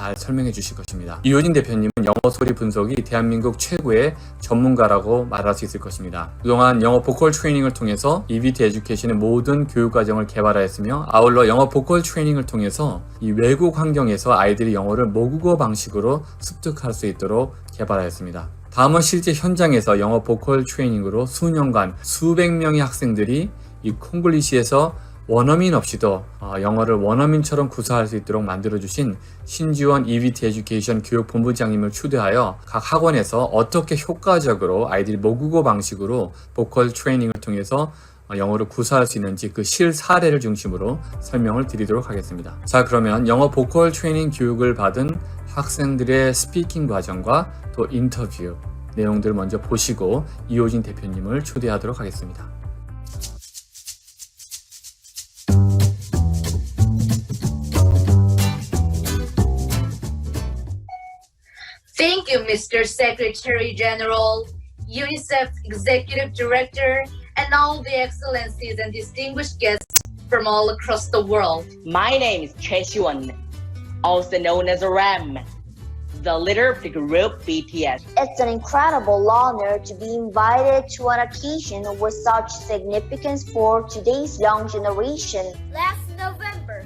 잘 설명해 주실 것입니다. 이효진 대표님은 영어 소리 분석이 대한민국 최고의 전문가라고 말할 수 있을 것입니다. 그동안 영어 보컬 트레이닝을 통해서 EVT 에듀케이션의 모든 교육 과정을 개발하였으며 아울러 영어 보컬 트레이닝을 통해서 이 외국 환경에서 아이들이 영어를 모국어 방식으로 습득할 수 있도록 개발하였습니다. 다음은 실제 현장에서 영어 보컬 트레이닝으로 수년간 수백 명의 학생들이 이 콩글리시에서 원어민 없이도 영어를 원어민처럼 구사할 수 있도록 만들어주신 신지원 EVT 에듀케이션 교육본부장님을 추대하여 각 학원에서 어떻게 효과적으로 아이들이 모국어 방식으로 보컬 트레이닝을 통해서 영어를 구사할 수 있는지 그 실사례를 중심으로 설명을 드리도록 하겠습니다. 자, 그러면 영어 보컬 트레이닝 교육을 받은 학생들의 스피킹 과정과 또 인터뷰 내용들을 먼저 보시고 이효진 대표님을 초대하도록 하겠습니다. Thank you, Mr. Secretary General, UNICEF Executive Director, and all the excellencies and distinguished guests from all across the world. My name is Choi Siwon, also known as Ram, the leader of the group BTS. It's an incredible honor to be invited to an occasion with such significance for today's young generation. Last November,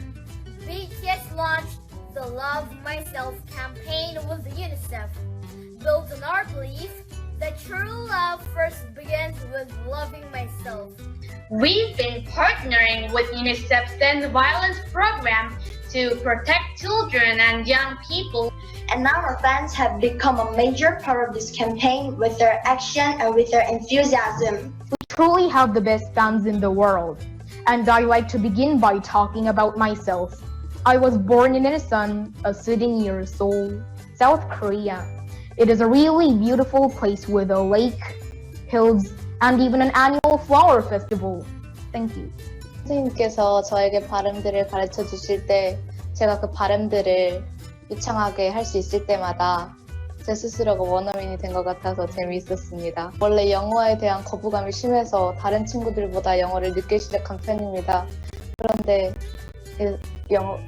BTS launched the Love Myself campaign with UNICEF, built on our belief that true love first begins with loving myself. We've been partnering with UNICEF's End Violence program to protect children and young people. And now our fans have become a major part of this campaign with their action and with their enthusiasm. We truly have the best fans in the world, and I like to begin by talking about myself. I was born in Ilsan, a city near Seoul, South Korea. It is a really beautiful place with a lake, hills, and even an annual flower festival. Thank you. 선생님께서 저에게 발음들을 가르쳐 주실 때 제가 그 발음들을 유창하게 할 수 있을 때마다 제 스스로가 원어민이 된 것 같아서 재미있었습니다. 원래 영어에 대한 거부감이 심해서 다른 친구들보다 영어를 늦게 시작한 편입니다. 그런데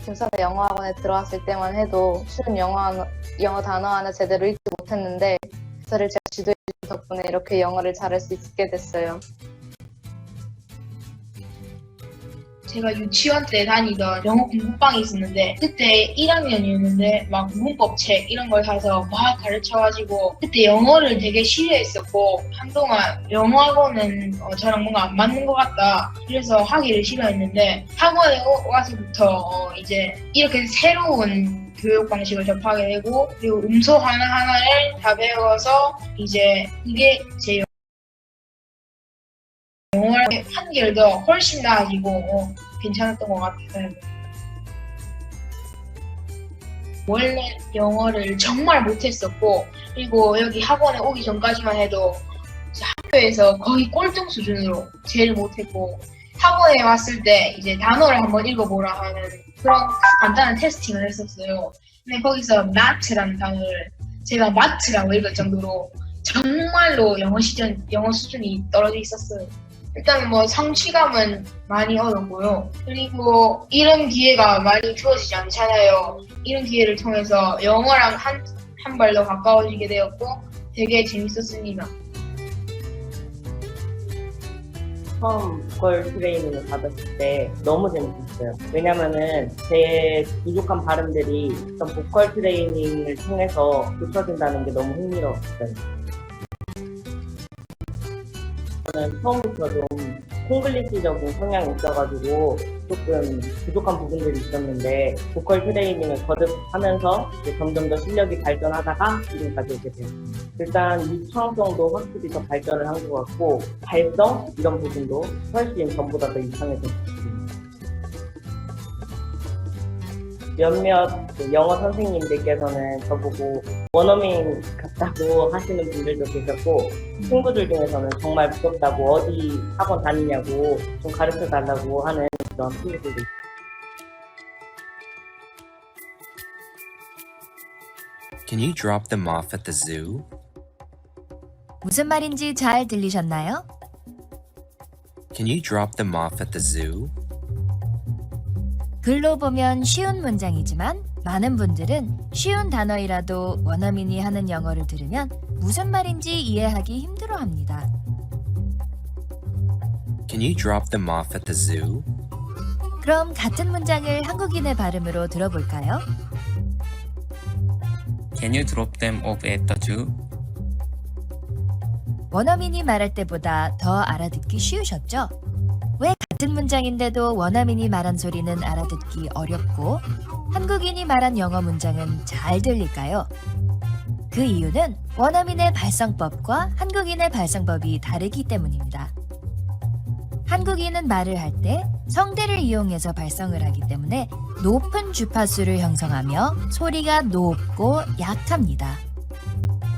김선의 영어학원에 들어왔을 때만 해도 쉬운 영어 단어 하나 제대로 읽지 못했는데 저를 제가 지도해 주신 덕분에 이렇게 영어를 잘할 수 있게 됐어요. 제가 유치원 때 다니던 영어 공부방이 있었는데 그때 1학년이었는데 막 문법책 이런 걸 사서 막 가르쳐가지고 그때 영어를 되게 싫어했었고 한동안 영어학원은 저랑 뭔가 안 맞는 것 같다 그래서 하기를 싫어했는데 학원에 와서부터 이제 이렇게 새로운 교육 방식을 접하게 되고 그리고 음소 하나하나를 다 배워서 이제 이게 제 영어의 한결 더 훨씬 나아지고 괜찮았던 것 같아요. 원래 영어를 정말 못했었고 그리고 여기 학원에 오기 전까지만 해도 학교에서 거의 꼴등 수준으로 제일 못했고 학원에 왔을 때 이제 단어를 한번 읽어보라 하는 그런 간단한 테스팅을 했었어요. 근데 거기서 마트라는 단어를 제가 마트라고 읽을 정도로 정말로 영어 수준이 떨어져 있었어요. 일단 뭐 성취감은 많이 얻었고요. 그리고 이런 기회가 많이 주어지지 않잖아요. 이런 기회를 통해서 영어랑 한 발 더 가까워지게 되었고 되게 재밌었습니다. 처음 보컬 트레이닝을 받았을 때 너무 재밌었어요. 왜냐면은 제 부족한 발음들이 어떤 보컬 트레이닝을 통해서 고쳐진다는 게 너무 흥미로웠어요. 저는 처음부터 좀 콩글리시적인 성향이 있어가지고 조금 부족한 부분들이 있었는데 보컬 트레이닝을 거듭하면서 이제 점점 더 실력이 발전하다가 지금까지 오게 되었습니다. 일단 유창성도 확실히 더 발전을 한 것 같고 발성 이런 부분도 훨씬 전보다 더 유창해졌습니다. 몇몇 영어 선생님들께서는 저보고 원어민 같다고 하시는 분들도 계셨고 친구들 중에서는 정말 부럽다고 어디 학원 다니냐고 좀 가르쳐 달라고 하는 그런 친구들도 있어요. Can you drop them off at the zoo? 무슨 말인지 잘 들리셨나요? Can you drop them off at the zoo? 글로 보면 쉬운 문장이지만 많은 분들은 쉬운 단어이라도 원어민이 하는 영어를 들으면 무슨 말인지 이해하기 힘들어합니다. Can you drop them off at the zoo? 그럼 같은 문장을 한국인의 발음으로 들어볼까요? Can you drop them off at the zoo? 원어민이 말할 때보다 더 알아듣기 쉬우셨죠? 왜 같은 문장인데도 원어민이 말한 소리는 알아듣기 어렵고 한국인이 말한 영어 문장은 잘 들릴까요? 그 이유는 원어민의 발성법과 한국인의 발성법이 다르기 때문입니다. 한국인은 말을 할 때 성대를 이용해서 발성을 하기 때문에 높은 주파수를 형성하며 소리가 높고 약합니다.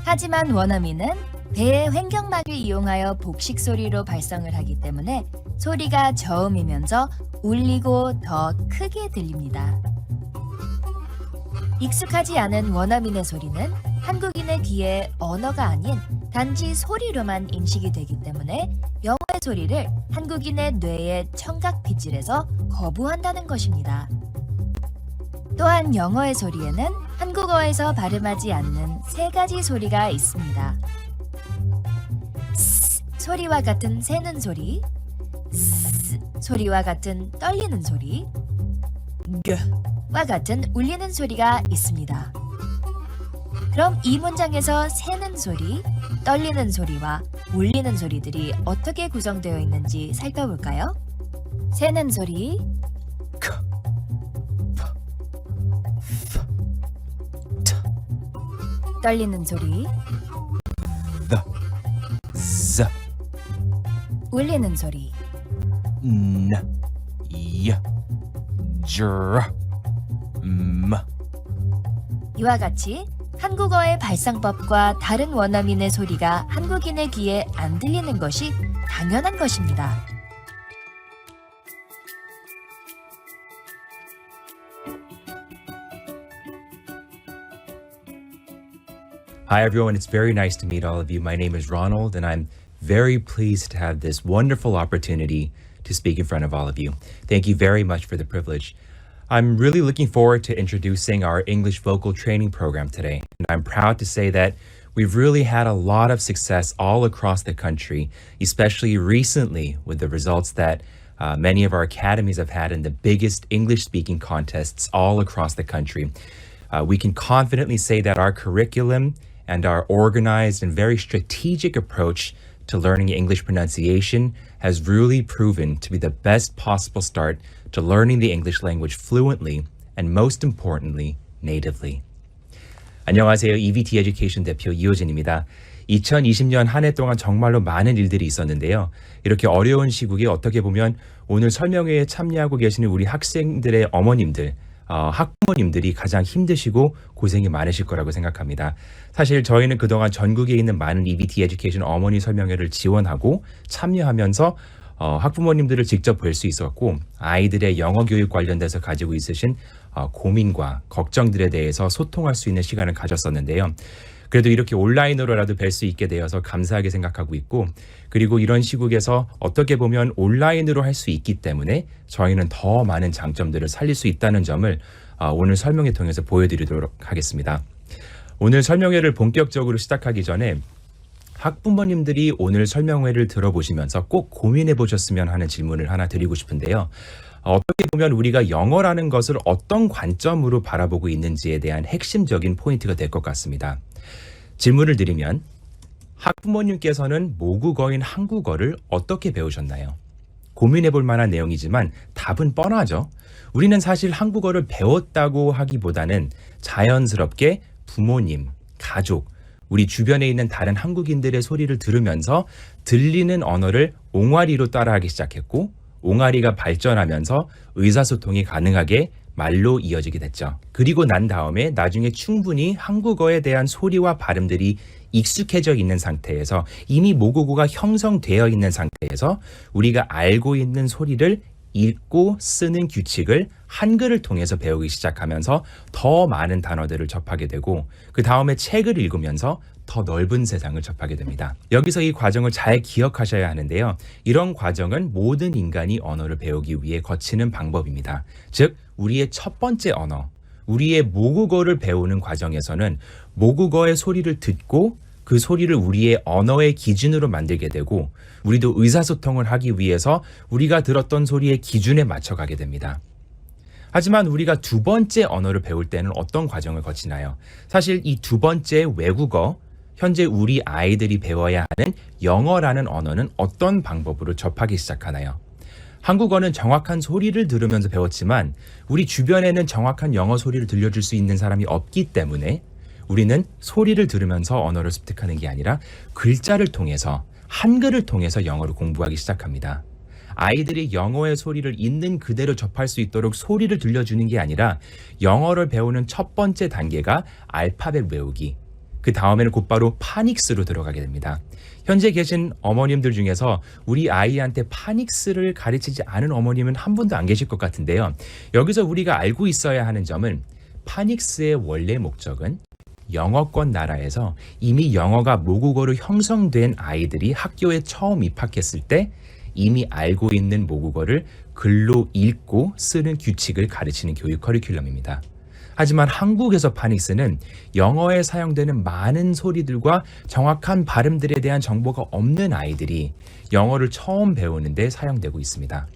하지만 원어민은 배의 횡격막을 이용하여 복식 소리로 발성을 하기 때문에 소리가 저음이면서 울리고 더 크게 들립니다. 익숙하지 않은 원어민의 소리는 한국인의 귀에 언어가 아닌 단지 소리로만 인식이 되기 때문에 영어의 소리를 한국인의 뇌의 청각 피질에서 거부한다는 것입니다. 또한 영어의 소리에는 한국어에서 발음하지 않는 세 가지 소리가 있습니다. 스 소리와 같은 새는 소리, 스 소리와 같은 떨리는 소리, 와 같은 울리는 소리가 있습니다. 그럼 이 문장에서 새는 소리, 떨리는 소리와 울리는 소리들이 어떻게 구성되어 있는지 살펴볼까요? 새는 소리, 떨리는 소리, Z, 울리는 소리. N, Y, J, M. 이와 같이 한국어의 발성법과 다른 원어민의 소리가 한국인의 귀에 안 들리는 것이 당연한 것입니다. Hi everyone, it's very nice to meet all of you. My name is Ronald and I'm very pleased to have this wonderful opportunity to speak in front of all of you. Thank you very much for the privilege. I'm really looking forward to introducing our English vocal training program today. And I'm proud to say that we've really had a lot of success all across the country, especially recently with the results that many of our academies have had in the biggest English-speaking contests all across the country. We can confidently say that our curriculum and our organized and very strategic approach to learning English pronunciation has really proven to be the best possible start to learning the English language fluently and most importantly, natively. 안녕하세요. EVT 에듀케이션 대표 이호진입니다. 2020년 한 해 동안 정말로 많은 일들이 있었는데요. 이렇게 어려운 시국에 어떻게 보면 오늘 설명회에 참여하고 계시는 우리 학생들의 어머님들, 학부모님들이 가장 힘드시고 고생이 많으실 거라고 생각합니다. 사실 저희는 그동안 전국에 있는 많은 EVT 에듀케이션 어머니 설명회를 지원하고 참여하면서 학부모님들을 직접 뵐 수 있었고 아이들의 영어 교육 관련돼서 가지고 있으신 고민과 걱정들에 대해서 소통할 수 있는 시간을 가졌었는데요. 그래도 이렇게 온라인으로라도 뵐 수 있게 되어서 감사하게 생각하고 있고 그리고 이런 시국에서 어떻게 보면 온라인으로 할 수 있기 때문에 저희는 더 많은 장점들을 살릴 수 있다는 점을 오늘 설명회 통해서 보여드리도록 하겠습니다. 오늘 설명회를 본격적으로 시작하기 전에 학부모님들이 오늘 설명회를 들어보시면서 꼭 고민해 보셨으면 하는 질문을 하나 드리고 싶은데요. 어떻게 보면 우리가 영어라는 것을 어떤 관점으로 바라보고 있는지에 대한 핵심적인 포인트가 될 것 같습니다. 질문을 드리면 학부모님께서는 모국어인 한국어를 어떻게 배우셨나요? 고민해 볼 만한 내용이지만 답은 뻔하죠. 우리는 사실 한국어를 배웠다고 하기보다는 자연스럽게 부모님, 가족, 우리 주변에 있는 다른 한국인들의 소리를 들으면서 들리는 언어를 옹알이로 따라하기 시작했고 옹알이가 발전하면서 의사소통이 가능하게 말로 이어지게 됐죠. 그리고 난 다음에 나중에 충분히 한국어에 대한 소리와 발음들이 익숙해져 있는 상태에서 이미 모국어가 형성되어 있는 상태에서 우리가 알고 있는 소리를 읽고 쓰는 규칙을 한글을 통해서 배우기 시작하면서 더 많은 단어들을 접하게 되고 그 다음에 책을 읽으면서 더 넓은 세상을 접하게 됩니다. 여기서 이 과정을 잘 기억하셔야 하는데요. 이런 과정은 모든 인간이 언어를 배우기 위해 거치는 방법입니다. 즉 우리의 첫 번째 언어, 우리의 모국어를 배우는 과정에서는 모국어의 소리를 듣고 그 소리를 우리의 언어의 기준으로 만들게 되고 우리도 의사소통을 하기 위해서 우리가 들었던 소리의 기준에 맞춰가게 됩니다. 하지만 우리가 두 번째 언어를 배울 때는 어떤 과정을 거치나요? 사실 이 두 번째 외국어, 현재 우리 아이들이 배워야 하는 영어라는 언어는 어떤 방법으로 접하기 시작하나요? 한국어는 정확한 소리를 들으면서 배웠지만 우리 주변에는 정확한 영어 소리를 들려줄 수 있는 사람이 없기 때문에 우리는 소리를 들으면서 언어를 습득하는 게 아니라 글자를 통해서, 한글을 통해서 영어를 공부하기 시작합니다. 아이들이 영어의 소리를 있는 그대로 접할 수 있도록 소리를 들려주는 게 아니라 영어를 배우는 첫 번째 단계가 알파벳 외우기, 그 다음에는 곧바로 파닉스로 들어가게 됩니다. 현재 계신 어머님들 중에서 우리 아이한테 파닉스를 가르치지 않은 어머님은 한 분도 안 계실 것 같은데요. 여기서 우리가 알고 있어야 하는 점은 파닉스의 원래 목적은 영어권 나라에서 이미 영어가 모국어로 형성된 아이들이 학교에 처음 입학했을 때 이미 알고 있는 모국어를 글로 읽고 쓰는 규칙을 가르치는 교육 커리큘럼입니다. 하지만 한국에서 파닉스는 영어에 사용되는 많은 소리들과 정확한 발음들에 대한 정보가 없는 아이들이 영어를 처음 배우는데 사용되고 있습니다.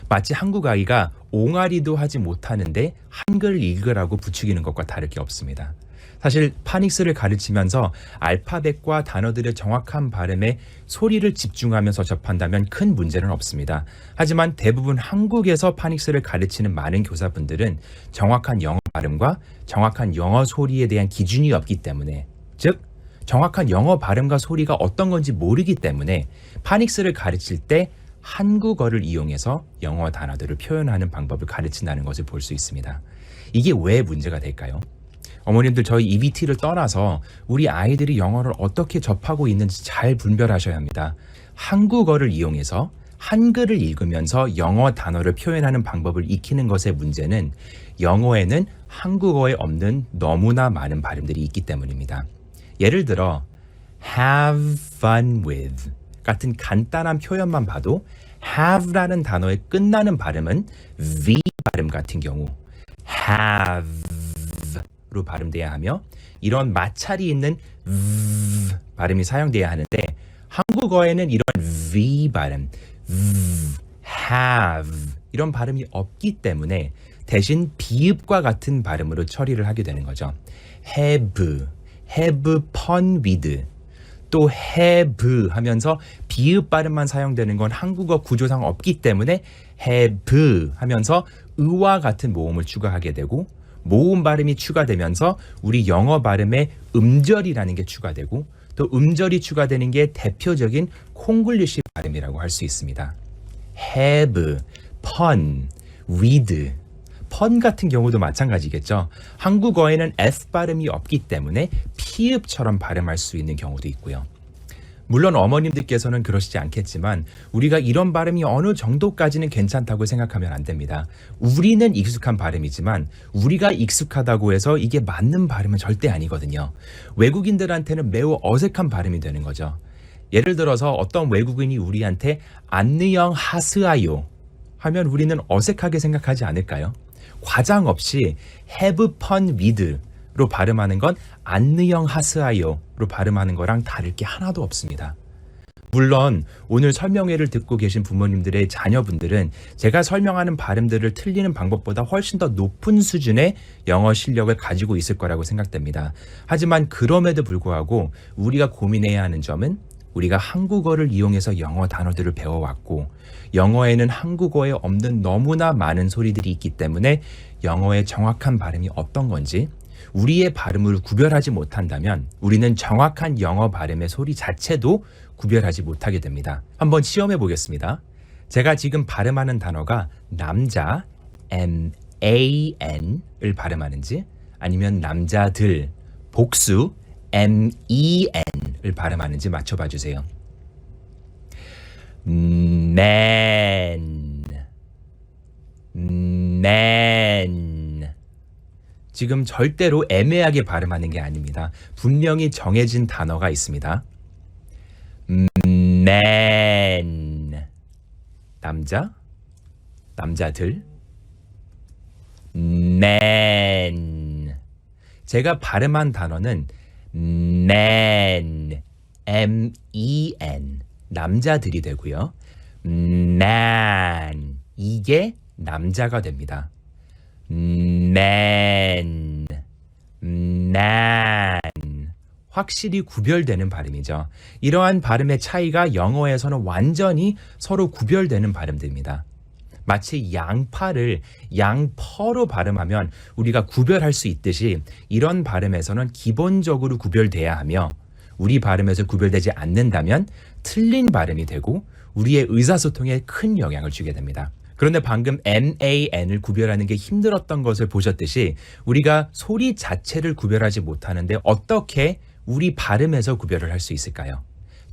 마치 한국 아이가 옹알이도 하지 못하는데 한글 읽으라고 부추기는 것과 다를 게 없습니다. 사실 파닉스를 가르치면서 알파벳과 단어들의 정확한 발음에 소리를 집중하면서 접한다면 큰 문제는 없습니다. 하지만 대부분 한국에서 파닉스를 가르치는 많은 교사분들은 정확한 영어 발음과 정확한 영어 소리에 대한 기준이 없기 때문에, 즉 정확한 영어 발음과 소리가 어떤 건지 모르기 때문에 파닉스를 가르칠 때 한국어를 이용해서 영어 단어들을 표현하는 방법을 가르친다는 것을 볼 수 있습니다. 이게 왜 문제가 될까요? 어머님들, 저희 EBT를 떠나서 우리 아이들이 영어를 어떻게 접하고 있는지 잘 분별하셔야 합니다. 한국어를 이용해서 한글을 읽으면서 영어 단어를 표현하는 방법을 익히는 것의 문제는 영어에는 한국어에 없는 너무나 많은 발음들이 있기 때문입니다. 예를 들어 have fun with 같은 간단한 표현만 봐도 have라는 단어에 끝나는 발음은 V 발음 같은 경우 have 로 발음돼야 하며 이런 마찰이 있는 v 발음이 사용돼야 하는데 한국어에는 이런 v 발음, have 이런 발음이 없기 때문에 대신 비읍과 같은 발음으로 처리를 하게 되는 거죠. have fun with 또 have 하면서 비읍 발음만 사용되는 건 한국어 구조상 없기 때문에 have 하면서 의와 같은 모음을 추가하게 되고 모음 발음이 추가되면서 우리 영어 발음에 음절이라는 게 추가되고 또 음절이 추가되는 게 대표적인 콩글리시 발음이라고 할 수 있습니다. have, fun, with. fun 같은 경우도 마찬가지겠죠. 한국어에는 F 발음이 없기 때문에 피읍처럼 발음할 수 있는 경우도 있고요. 물론 어머님들께서는 그러시지 않겠지만 우리가 이런 발음이 어느 정도까지는 괜찮다고 생각하면 안 됩니다. 우리는 익숙한 발음이지만 우리가 익숙하다고 해서 이게 맞는 발음은 절대 아니거든요. 외국인들한테는 매우 어색한 발음이 되는 거죠. 예를 들어서 어떤 외국인이 우리한테 안녕 하스아요 하면 우리는 어색하게 생각하지 않을까요? 과장 없이 have fun with 로 발음하는 건 안녕 하스아요로 발음하는 거랑 다를 게 하나도 없습니다. 물론 오늘 설명회를 듣고 계신 부모님들의 자녀분들은 제가 설명하는 발음들을 틀리는 방법보다 훨씬 더 높은 수준의 영어 실력을 가지고 있을 거라고 생각됩니다. 하지만 그럼에도 불구하고 우리가 고민해야 하는 점은 우리가 한국어를 이용해서 영어 단어들을 배워왔고 영어에는 한국어에 없는 너무나 많은 소리들이 있기 때문에 영어의 정확한 발음이 어떤 건지 우리의 발음을 구별하지 못한다면 우리는 정확한 영어 발음의 소리 자체도 구별하지 못하게 됩니다. 한번 시험해 보겠습니다. 제가 지금 발음하는 단어가 남자 M-A-N을 발음하는지 아니면 남자들 복수 M-E-N을 발음하는지 맞춰봐 주세요. man 지금 절대로 애매하게 발음하는 게 아닙니다. 분명히 정해진 단어가 있습니다. man 남자, 남자들 man. 제가 발음한 단어는 man, M-E-N, 남자들이 되고요. man, 이게 남자가 됩니다. man, man. 확실히 구별되는 발음이죠. 이러한 발음의 차이가 영어에서는 완전히 서로 구별되는 발음들입니다. 마치 양파를 양퍼로 발음하면 우리가 구별할 수 있듯이 이런 발음에서는 기본적으로 구별돼야 하며 우리 발음에서 구별되지 않는다면 틀린 발음이 되고 우리의 의사소통에 큰 영향을 주게 됩니다. 그런데 방금 MAN을 구별하는 게 힘들었던 것을 보셨듯이 우리가 소리 자체를 구별하지 못하는데 어떻게 우리 발음에서 구별을 할 수 있을까요?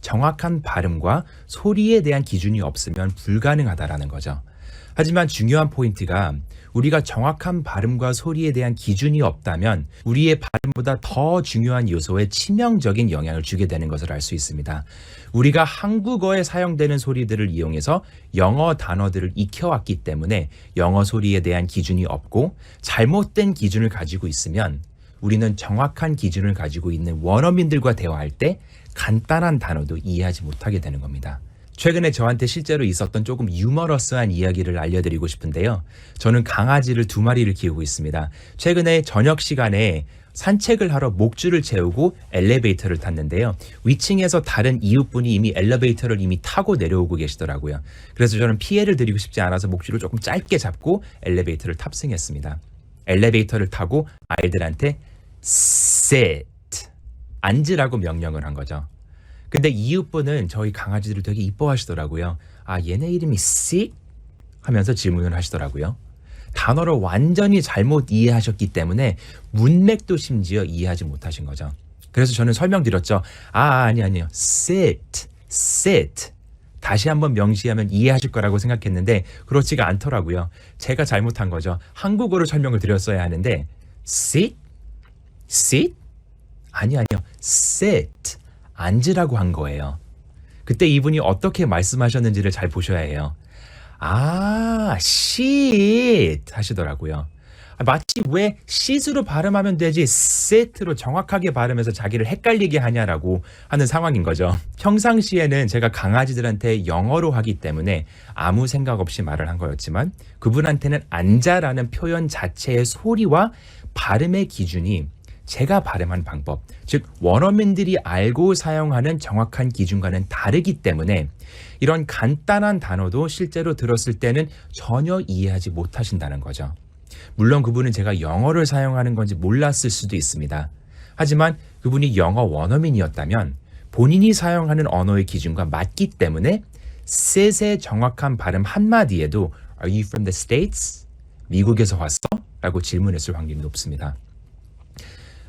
정확한 발음과 소리에 대한 기준이 없으면 불가능하다라는 거죠. 하지만 중요한 포인트가 우리가 정확한 발음과 소리에 대한 기준이 없다면 우리의 발음보다 더 중요한 요소에 치명적인 영향을 주게 되는 것을 알 수 있습니다. 우리가 한국어에 사용되는 소리들을 이용해서 영어 단어들을 익혀왔기 때문에 영어 소리에 대한 기준이 없고 잘못된 기준을 가지고 있으면 우리는 정확한 기준을 가지고 있는 원어민들과 대화할 때 간단한 단어도 이해하지 못하게 되는 겁니다. 최근에 저한테 실제로 있었던 조금 유머러스한 이야기를 알려드리고 싶은데요. 저는 강아지를 2마리를 키우고 있습니다. 최근에 저녁 시간에 산책을 하러 목줄을 채우고 엘리베이터를 탔는데요. 위층에서 다른 이웃분이 이미 엘리베이터를 이미 타고 내려오고 계시더라고요. 그래서 저는 피해를 드리고 싶지 않아서 목줄을 조금 짧게 잡고 엘리베이터를 탑승했습니다. 엘리베이터를 타고 아이들한테 sit, 앉으라고 명령을 한 거죠. 근데 이웃분은 저희 강아지들을 되게 이뻐하시더라고요. 아, 얘네 이름이 sit? 하면서 질문을 하시더라고요. 단어를 완전히 잘못 이해하셨기 때문에 문맥도 심지어 이해하지 못하신 거죠. 그래서 저는 설명드렸죠. 아니요. sit. 다시 한번 명시하면 이해하실 거라고 생각했는데 그렇지가 않더라고요. 제가 잘못한 거죠. 한국어로 설명을 드렸어야 하는데 sit? 아니요. sit. 앉으라고 한 거예요. 그때 이분이 어떻게 말씀하셨는지를 잘 보셔야 해요. shit 하시더라고요. 마치 왜 shit으로 발음하면 되지 sit로 정확하게 발음해서 자기를 헷갈리게 하냐라고 하는 상황인 거죠. 평상시에는 제가 강아지들한테 영어로 하기 때문에 아무 생각 없이 말을 한 거였지만 그분한테는 앉아라는 표현 자체의 소리와 발음의 기준이 제가 발음한 방법, 즉 원어민들이 알고 사용하는 정확한 기준과는 다르기 때문에 이런 간단한 단어도 실제로 들었을 때는 전혀 이해하지 못하신다는 거죠. 물론 그분은 제가 영어를 사용하는 건지 몰랐을 수도 있습니다. 하지만 그분이 영어 원어민이었다면 본인이 사용하는 언어의 기준과 맞기 때문에 sit의 정확한 발음 한마디에도 Are you from the States? 미국에서 왔어? 라고 질문했을 확률이 높습니다.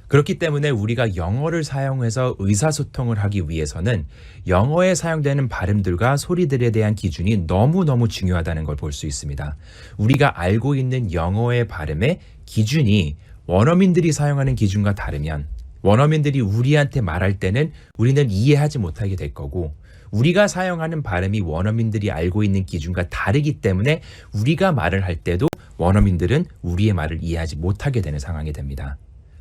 그렇기 때문에 우리가 영어를 사용해서 의사소통을 하기 위해서는 영어에 사용되는 발음들과 소리들에 대한 기준이 너무너무 중요하다는 걸 볼 수 있습니다. 우리가 알고 있는 영어의 발음의 기준이 원어민들이 사용하는 기준과 다르면 원어민들이 우리한테 말할 때는 우리는 이해하지 못하게 될 거고 우리가 사용하는 발음이 원어민들이 알고 있는 기준과 다르기 때문에 우리가 말을 할 때도 원어민들은 우리의 말을 이해하지 못하게 되는 상황이 됩니다.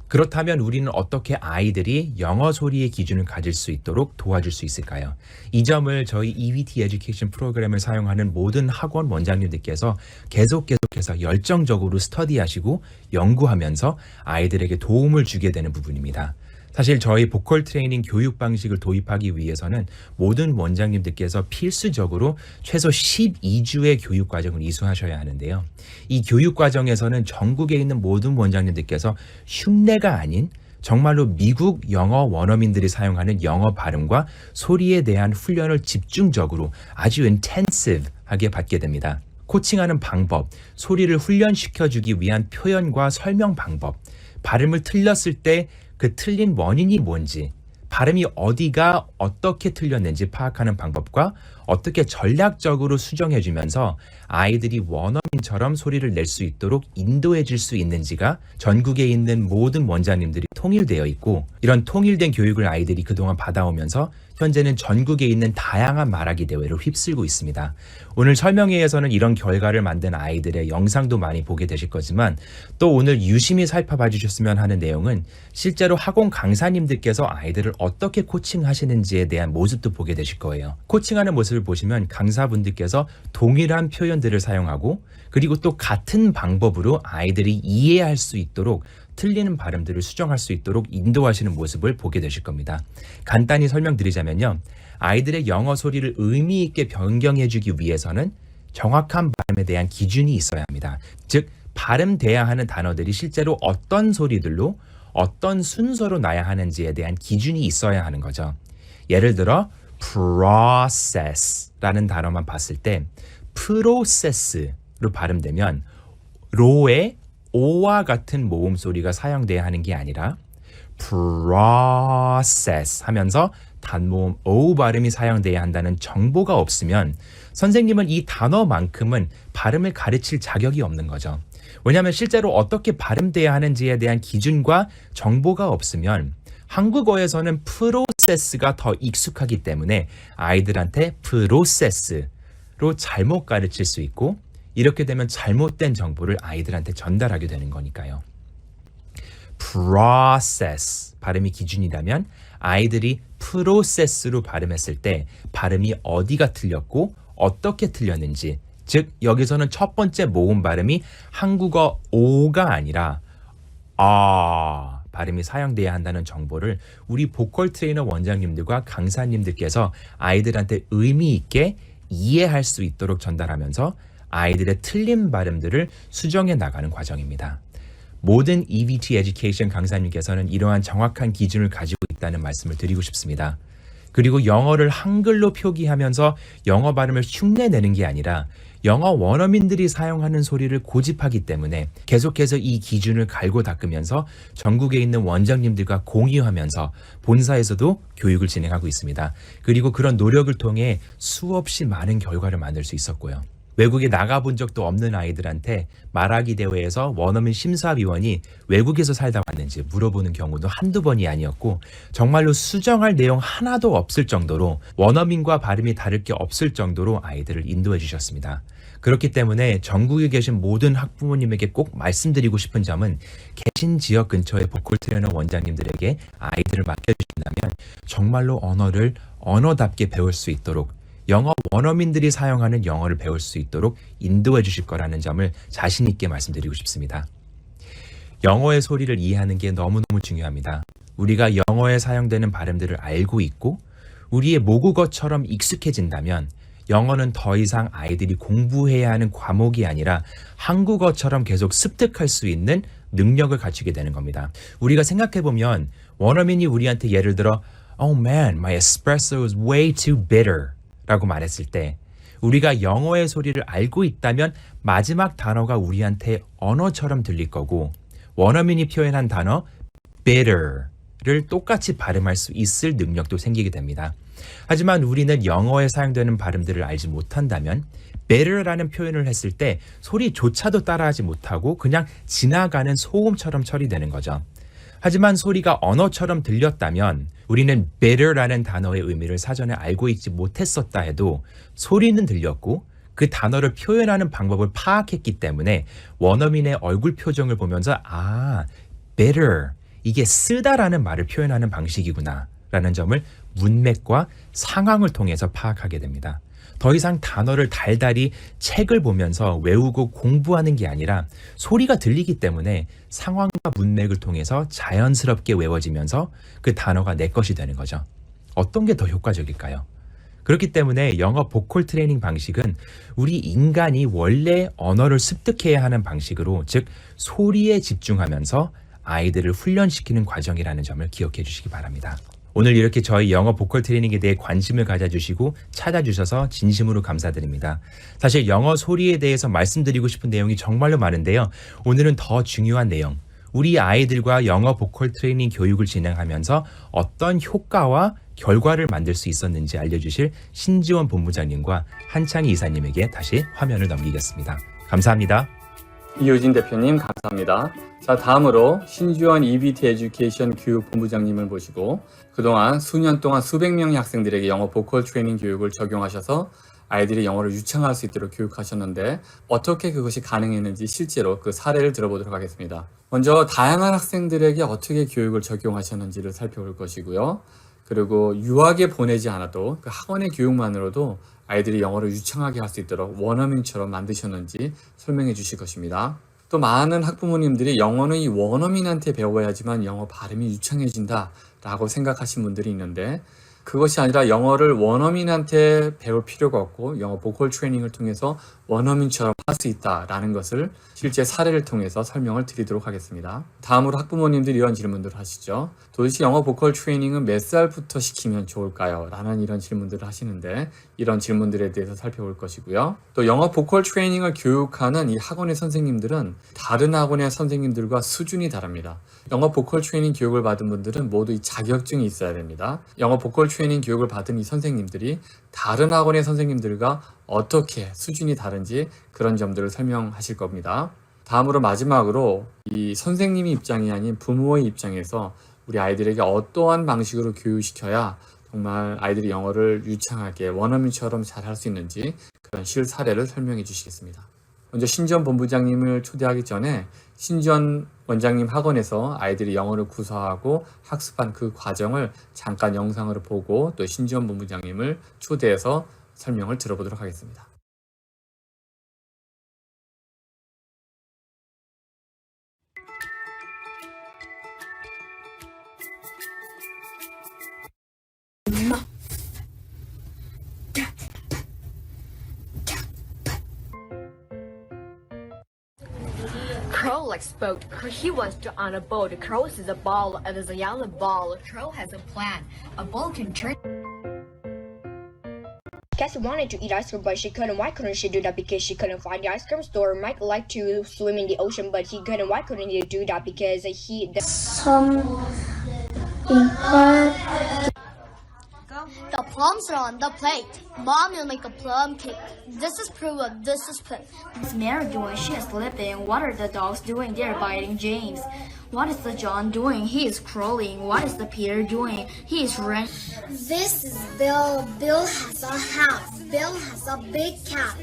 그렇다면 우리는 어떻게 아이들이 영어 소리의 기준을 가질 수 있도록 도와줄 수 있을까요? 이 점을 저희 EVT 에듀케이션 프로그램을 사용하는 모든 학원 원장님들께서 계속해서 열정적으로 스터디하시고 연구하면서 아이들에게 도움을 주게 되는 부분입니다. 사실 저희 보컬 트레이닝 교육 방식을 도입하기 위해서는 모든 원장님들께서 필수적으로 최소 12주의 교육 과정을 이수하셔야 하는데요. 이 교육 과정에서는 전국에 있는 모든 원장님들께서 흉내가 아닌 정말로 미국 영어 원어민들이 사용하는 영어 발음과 소리에 대한 훈련을 집중적으로 아주 intensive하게 받게 됩니다. 코칭하는 방법, 소리를 훈련시켜주기 위한 표현과 설명 방법, 발음을 틀렸을 때 그 틀린 원인이 뭔지, 발음이 어디가 어떻게 틀렸는지 파악하는 방법과 어떻게 전략적으로 수정해주면서 아이들이 원어민처럼 소리를 낼 수 있도록 인도해 줄 수 있는지가 전국에 있는 모든 원장님들이 통일되어 있고, 이런 통일된 교육을 아이들이 그동안 받아오면서 현재는 전국에 있는 다양한 말하기 대회를 휩쓸고 있습니다. 오늘 설명회에서는 이런 결과를 만든 아이들의 영상도 많이 보게 되실 거지만, 또 오늘 유심히 살펴봐 주셨으면 하는 내용은 실제로 학원 강사님들께서 아이들을 어떻게 코칭하시는지에 대한 모습도 보게 되실 거예요. 코칭하는 모습을 보시면 강사분들께서 동일한 표현들을 사용하고, 그리고 또 같은 방법으로 아이들이 이해할 수 있도록 틀리는 발음들을 수정할 수 있도록 인도하시는 모습을 보게 되실 겁니다. 간단히 설명드리자면요. 아이들의 영어 소리를 의미 있게 변경해주기 위해서는 정확한 발음에 대한 기준이 있어야 합니다. 즉, 발음돼야 하는 단어들이 실제로 어떤 소리들로 어떤 순서로 나야 하는지에 대한 기준이 있어야 하는 거죠. 예를 들어 process라는 단어만 봤을 때 process로 발음되면 로의 오와 같은 모음 소리가 사용돼야 하는 게 아니라 process 하면서 단모음 o 발음이 사용돼야 한다는 정보가 없으면 선생님은 이 단어만큼은 발음을 가르칠 자격이 없는 거죠. 왜냐하면 실제로 어떻게 발음돼야 하는지에 대한 기준과 정보가 없으면 한국어에서는 process가 더 익숙하기 때문에 아이들한테 process로 잘못 가르칠 수 있고, 이렇게 되면 잘못된 정보를 아이들한테 전달하게 되는 거니까요. process 발음이 기준이라면 아이들이 process로 발음했을 때 발음이 어디가 틀렸고 어떻게 틀렸는지, 즉 여기서는 첫 번째 모음 발음이 한국어 오가 아니라 아 발음이 사용돼야 한다는 정보를 우리 보컬 트레이너 원장님들과 강사님들께서 아이들한테 의미 있게 이해할 수 있도록 전달하면서 아이들의 틀린 발음들을 수정해 나가는 과정입니다. 모든 EVT 에듀케이션 강사님께서는 이러한 정확한 기준을 가지고 있다는 말씀을 드리고 싶습니다. 그리고 영어를 한글로 표기하면서 영어 발음을 흉내내는 게 아니라 영어 원어민들이 사용하는 소리를 고집하기 때문에 계속해서 이 기준을 갈고 닦으면서 전국에 있는 원장님들과 공유하면서 본사에서도 교육을 진행하고 있습니다. 그리고 그런 노력을 통해 수없이 많은 결과를 만들 수 있었고요. 외국에 나가본 적도 없는 아이들한테 말하기 대회에서 원어민 심사위원이 외국에서 살다 왔는지 물어보는 경우도 한두 번이 아니었고, 정말로 수정할 내용 하나도 없을 정도로 원어민과 발음이 다를 게 없을 정도로 아이들을 인도해 주셨습니다. 그렇기 때문에 전국에 계신 모든 학부모님에게 꼭 말씀드리고 싶은 점은 계신 지역 근처의 보컬 트레이너 원장님들에게 아이들을 맡겨주신다면 정말로 언어를 언어답게 배울 수 있도록, 영어 원어민들이 사용하는 영어를 배울 수 있도록 인도해 주실 거라는 점을 자신 있게 말씀드리고 싶습니다. 영어의 소리를 이해하는 게 너무너무 중요합니다. 우리가 영어에 사용되는 발음들을 알고 있고 우리의 모국어처럼 익숙해진다면 영어는 더 이상 아이들이 공부해야 하는 과목이 아니라 한국어처럼 계속 습득할 수 있는 능력을 갖추게 되는 겁니다. 우리가 생각해보면 원어민이 우리한테 예를 들어 Oh man, my espresso is way too bitter 라고 말했을 때 우리가 영어의 소리를 알고 있다면 마지막 단어가 우리한테 언어처럼 들릴 거고, 원어민이 표현한 단어 bitter를 똑같이 발음할 수 있을 능력도 생기게 됩니다. 하지만 우리는 영어에 사용되는 발음들을 알지 못한다면 bitter라는 표현을 했을 때 소리조차도 따라하지 못하고 그냥 지나가는 소음처럼 처리되는 거죠. 하지만 소리가 언어처럼 들렸다면 우리는 bitter라는 단어의 의미를 사전에 알고 있지 못했었다 해도 소리는 들렸고 그 단어를 표현하는 방법을 파악했기 때문에 원어민의 얼굴 표정을 보면서 아, bitter, 이게 쓰다라는 말을 표현하는 방식이구나 라는 점을 문맥과 상황을 통해서 파악하게 됩니다. 더 이상 단어를 달달이 책을 보면서 외우고 공부하는 게 아니라 소리가 들리기 때문에 상황과 문맥을 통해서 자연스럽게 외워지면서 그 단어가 내 것이 되는 거죠. 어떤 게 더 효과적일까요? 그렇기 때문에 영어 보컬 트레이닝 방식은 우리 인간이 원래 언어를 습득해야 하는 방식으로, 즉 소리에 집중하면서 아이들을 훈련시키는 과정이라는 점을 기억해 주시기 바랍니다. 오늘 이렇게 저희 영어 보컬 트레이닝에 대해 관심을 가져주시고 찾아주셔서 진심으로 감사드립니다. 사실 영어 소리에 대해서 말씀드리고 싶은 내용이 정말로 많은데요. 오늘은 더 중요한 내용, 우리 아이들과 영어 보컬 트레이닝 교육을 진행하면서 어떤 효과와 결과를 만들 수 있었는지 알려주실 신지원 본부장님과 한창희 이사님에게 다시 화면을 넘기겠습니다. 감사합니다. 이효진 대표님 감사합니다. 자, 다음으로 신지원 EBT 에듀케이션 교육본부장님을 모시고 그동안 수년 동안 수백 명의 학생들에게 영어 보컬 트레이닝 교육을 적용하셔서 아이들이 영어를 유창할 수 있도록 교육하셨는데 어떻게 그것이 가능했는지 실제로 그 사례를 들어보도록 하겠습니다. 먼저 다양한 학생들에게 어떻게 교육을 적용하셨는지를 살펴볼 것이고요. 그리고 유학에 보내지 않아도 그 학원의 교육만으로도 아이들이 영어를 유창하게 할 수 있도록 원어민처럼 만드셨는지 설명해 주실 것입니다. 또 많은 학부모님들이 영어는 이 원어민한테 배워야지만 영어 발음이 유창해진다 라고 생각하신 분들이 있는데 그것이 아니라 영어를 원어민한테 배울 필요가 없고 영어 보컬 트레이닝을 통해서 원어민처럼 할 수 있다라는 것을 실제 사례를 통해서 설명을 드리도록 하겠습니다. 다음으로 학부모님들이 이런 질문들을 하시죠. 도대체 영어 보컬 트레이닝은 몇 살부터 시키면 좋을까요? 라는 이런 질문들을 하시는데 이런 질문들에 대해서 살펴볼 것이고요. 또 영어 보컬 트레이닝을 교육하는 이 학원의 선생님들은 다른 학원의 선생님들과 수준이 다릅니다. 영어 보컬 트레이닝 교육을 받은 분들은 모두 이 자격증이 있어야 됩니다. 영어 보컬 트레이닝 교육을 받은 이 선생님들이 다른 학원의 선생님들과 어떻게 수준이 다른지 그런 점들을 설명하실 겁니다. 다음으로 마지막으로 이 선생님의 입장이 아닌 부모의 입장에서 우리 아이들에게 어떠한 방식으로 교육시켜야 정말 아이들이 영어를 유창하게 원어민처럼 잘 할 수 있는지 그런 실 사례를 설명해 주시겠습니다. 먼저 신지원 본부장님을 초대하기 전에 신지원 원장님 학원에서 아이들이 영어를 구사하고 학습한 그 과정을 잠깐 영상으로 보고 또 신지원 본부장님을 초대해서 설명을 들어보도록 하겠습니다. Crow likes boat. He wants to on a boat. Crow sees a ball and there's a yellow ball. Crow has a plan. A ball can turn. Cassie wanted to eat ice cream, but she couldn't. Why couldn't she do that? Because she couldn't find the ice cream store. Mike liked to swim in the ocean, but he couldn't. Why couldn't he do that? Because he. The plums are on the plate. Mom will make a plum cake. This is proof of this is plate. What's Mary doing? She is sleeping. What are the dogs doing? They're biting James. What is the John doing? He is crawling. What is the Peter doing? He is running. This is Bill. Bill has a hat. Bill has a big cat.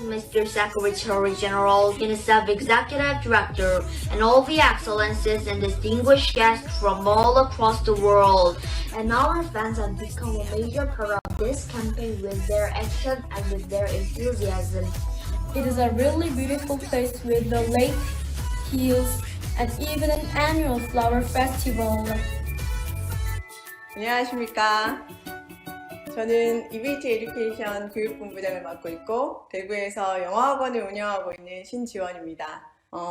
Mr. Secretary General, UNICEF Executive Director, and all the excellencies and distinguished guests from all across the world. And our fans have become a major part of this campaign with their action and with their enthusiasm. It is a really beautiful place with the lake, hills, and even an annual flower festival. 안녕하십니까. 저는 EBT 에듀케이션 교육본부장을 맡고 있고 대구에서 영어학원을 운영하고 있는 신지원입니다.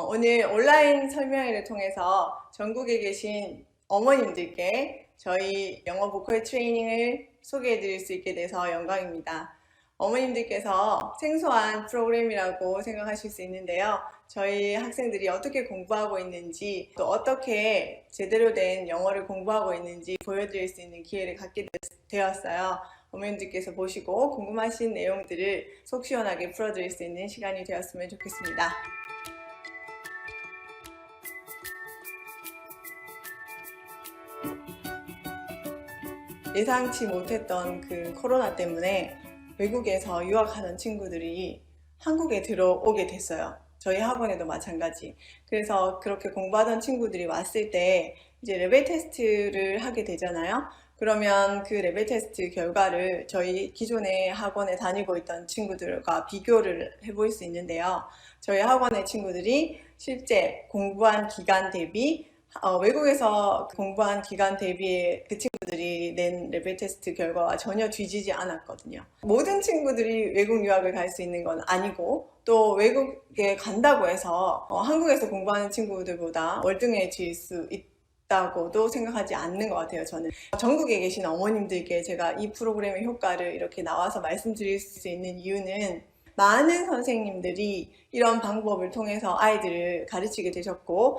오늘 온라인 설명회를 통해서 전국에 계신 어머님들께 저희 영어 보컬 트레이닝을 소개해 드릴 수 있게 돼서 영광입니다. 어머님들께서 생소한 프로그램이라고 생각하실 수 있는데요. 저희 학생들이 어떻게 공부하고 있는지 또 어떻게 제대로 된 영어를 공부하고 있는지 보여드릴 수 있는 기회를 갖게 되었어요. 어머님들께서 보시고 궁금하신 내용들을 속 시원하게 풀어드릴 수 있는 시간이 되었으면 좋겠습니다. 예상치 못했던 그 코로나 때문에 외국에서 유학하는 친구들이 한국에 들어오게 됐어요. 저희 학원에도 마찬가지. 그래서 그렇게 공부하던 친구들이 왔을 때 이제 레벨 테스트를 하게 되잖아요. 그러면 그 레벨 테스트 결과를 저희 기존의 학원에 다니고 있던 친구들과 비교를 해볼 수 있는데요. 저희 학원의 친구들이 실제 공부한 기간 대비 외국에서 공부한 기간 대비에 그 친구들이 낸 레벨 테스트 결과와 전혀 뒤지지 않았거든요. 모든 친구들이 외국 유학을 갈 수 있는 건 아니고 또 외국에 간다고 해서 한국에서 공부하는 친구들보다 월등해질 수 있다고도 생각하지 않는 것 같아요. 저는 전국에 계신 어머님들께 제가 이 프로그램의 효과를 이렇게 나와서 말씀드릴 수 있는 이유는 많은 선생님들이 이런 방법을 통해서 아이들을 가르치게 되셨고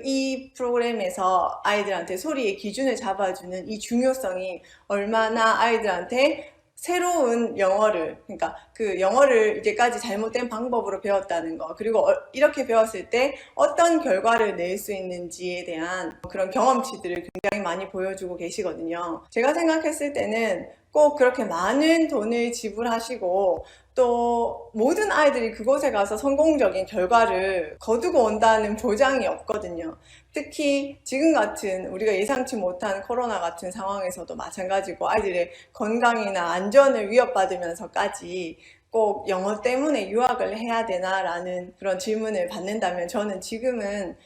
이 프로그램에서 아이들한테 소리의 기준을 잡아주는 이 중요성이 얼마나 아이들한테 새로운 영어를, 그러니까 그 영어를 이제까지 잘못된 방법으로 배웠다는 거, 그리고 이렇게 배웠을 때 어떤 결과를 낼 수 있는지에 대한 그런 경험치들을 굉장히 많이 보여주고 계시거든요. 제가 생각했을 때는 꼭 그렇게 많은 돈을 지불하시고 또 모든 아이들이 그곳에 가서 성공적인 결과를 거두고 온다는 보장이 없거든요. 특히 지금 같은 우리가 예상치 못한 코로나 같은 상황에서도 마찬가지고 아이들의 건강이나 안전을 위협받으면서까지 꼭 영어 때문에 유학을 해야 되나 라는 그런 질문을 받는다면 저는 지금은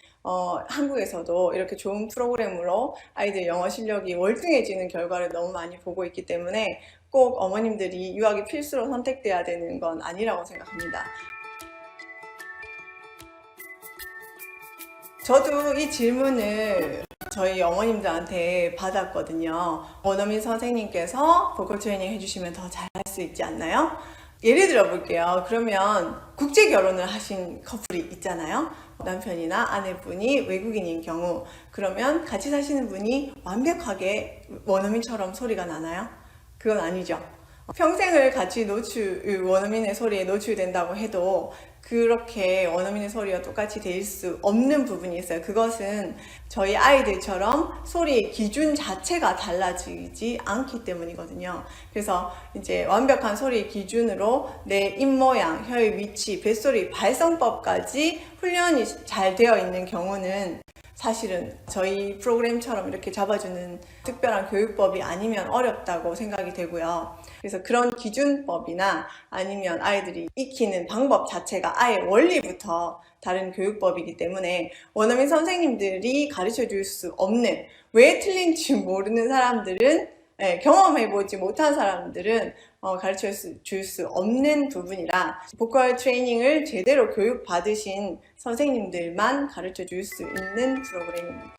한국에서도 이렇게 좋은 프로그램으로 아이들 영어 실력이 월등해지는 결과를 너무 많이 보고 있기 때문에 꼭 어머님들이 유학이 필수로 선택돼야 되는 건 아니라고 생각합니다. 저도 이 질문을 저희 어머님들한테 받았거든요. 원어민 선생님께서 보컬 트레이닝 해주시면 더 잘할 수 있지 않나요? 예를 들어 볼게요. 그러면 국제 결혼을 하신 커플이 있잖아요. 남편이나 아내분이 외국인인 경우, 그러면 같이 사시는 분이 완벽하게 원어민처럼 소리가 나나요? 그건 아니죠. 평생을 같이 원어민의 소리에 노출된다고 해도 그렇게 원어민의 소리와 똑같이 될 수 없는 부분이 있어요. 그것은 저희 아이들처럼 소리의 기준 자체가 달라지지 않기 때문이거든요. 그래서 이제 완벽한 소리의 기준으로 내 입모양, 혀의 위치, 뱃소리, 발성법까지 훈련이 잘 되어 있는 경우는 사실은 저희 프로그램처럼 이렇게 잡아주는 특별한 교육법이 아니면 어렵다고 생각이 되고요. 그래서 그런 기준법이나 아니면 아이들이 익히는 방법 자체가 아예 원리부터 다른 교육법이기 때문에 원어민 선생님들이 가르쳐 줄 수 없는, 왜 틀린지 모르는 사람들은, 경험해보지 못한 사람들은 가르쳐 줄 수 없는 부분이라 보컬 트레이닝을 제대로 교육받으신 선생님들만 가르쳐 줄 수 있는 프로그램입니다.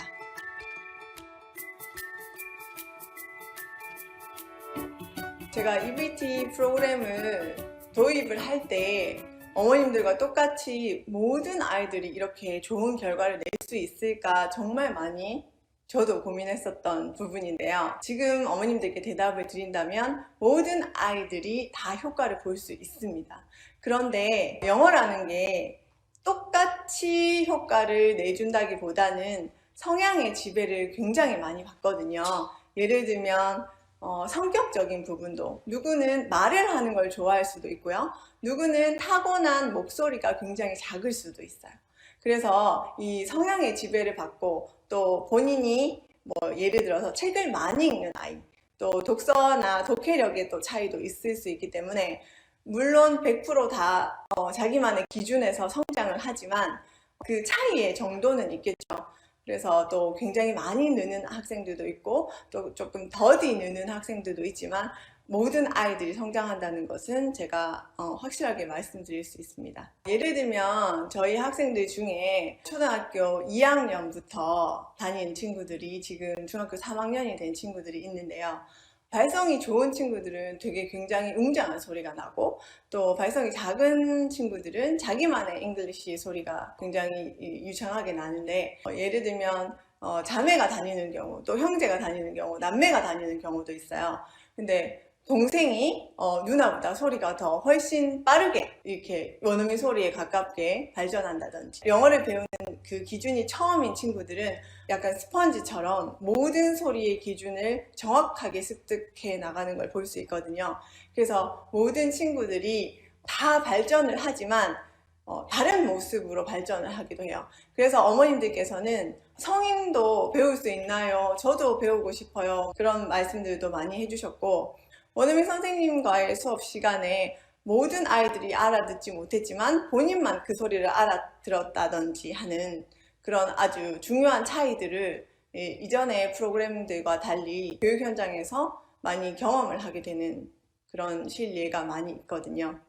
제가 EBT 프로그램을 도입을 할 때 어머님들과 똑같이 모든 아이들이 이렇게 좋은 결과를 낼 수 있을까 정말 많이 저도 고민했었던 부분인데요. 지금 어머님들께 대답을 드린다면 모든 아이들이 다 효과를 볼 수 있습니다. 그런데 영어라는 게 똑같이 효과를 내준다기보다는 성향의 지배를 굉장히 많이 받거든요. 예를 들면 성격적인 부분도, 누구는 말을 하는 걸 좋아할 수도 있고요. 누구는 타고난 목소리가 굉장히 작을 수도 있어요. 그래서 이 성향의 지배를 받고 또 본인이 예를 들어서 책을 많이 읽는 아이, 또 독서나 독해력의 또 차이도 있을 수 있기 때문에 물론 100% 다 자기만의 기준에서 성장을 하지만 그 차이의 정도는 있겠죠. 그래서 또 굉장히 많이 느는 학생들도 있고 또 조금 더디 느는 학생들도 있지만 모든 아이들이 성장한다는 것은 제가 확실하게 말씀드릴 수 있습니다. 예를 들면 저희 학생들 중에 초등학교 2학년부터 다닌 친구들이 지금 중학교 3학년이 된 친구들이 있는데요. 발성이 좋은 친구들은 되게 굉장히 웅장한 소리가 나고, 또 발성이 작은 친구들은 자기만의 잉글리시 소리가 굉장히 유창하게 나는데, 예를 들면 자매가 다니는 경우, 또 형제가 다니는 경우, 남매가 다니는 경우도 있어요. 근데 동생이 누나보다 소리가 더 훨씬 빠르게 이렇게 원어민 소리에 가깝게 발전한다든지, 영어를 배우는 그 기준이 처음인 친구들은 약간 스펀지처럼 모든 소리의 기준을 정확하게 습득해 나가는 걸 볼 수 있거든요. 그래서 모든 친구들이 다 발전을 하지만 다른 모습으로 발전을 하기도 해요. 그래서 어머님들께서는 성인도 배울 수 있나요? 저도 배우고 싶어요. 그런 말씀들도 많이 해주셨고, 원어민 선생님과의 수업 시간에 모든 아이들이 알아듣지 못했지만 본인만 그 소리를 알아들었다든지 하는 그런 아주 중요한 차이들을 이전의 프로그램들과 달리 교육 현장에서 많이 경험을 하게 되는 그런 실례가 많이 있거든요.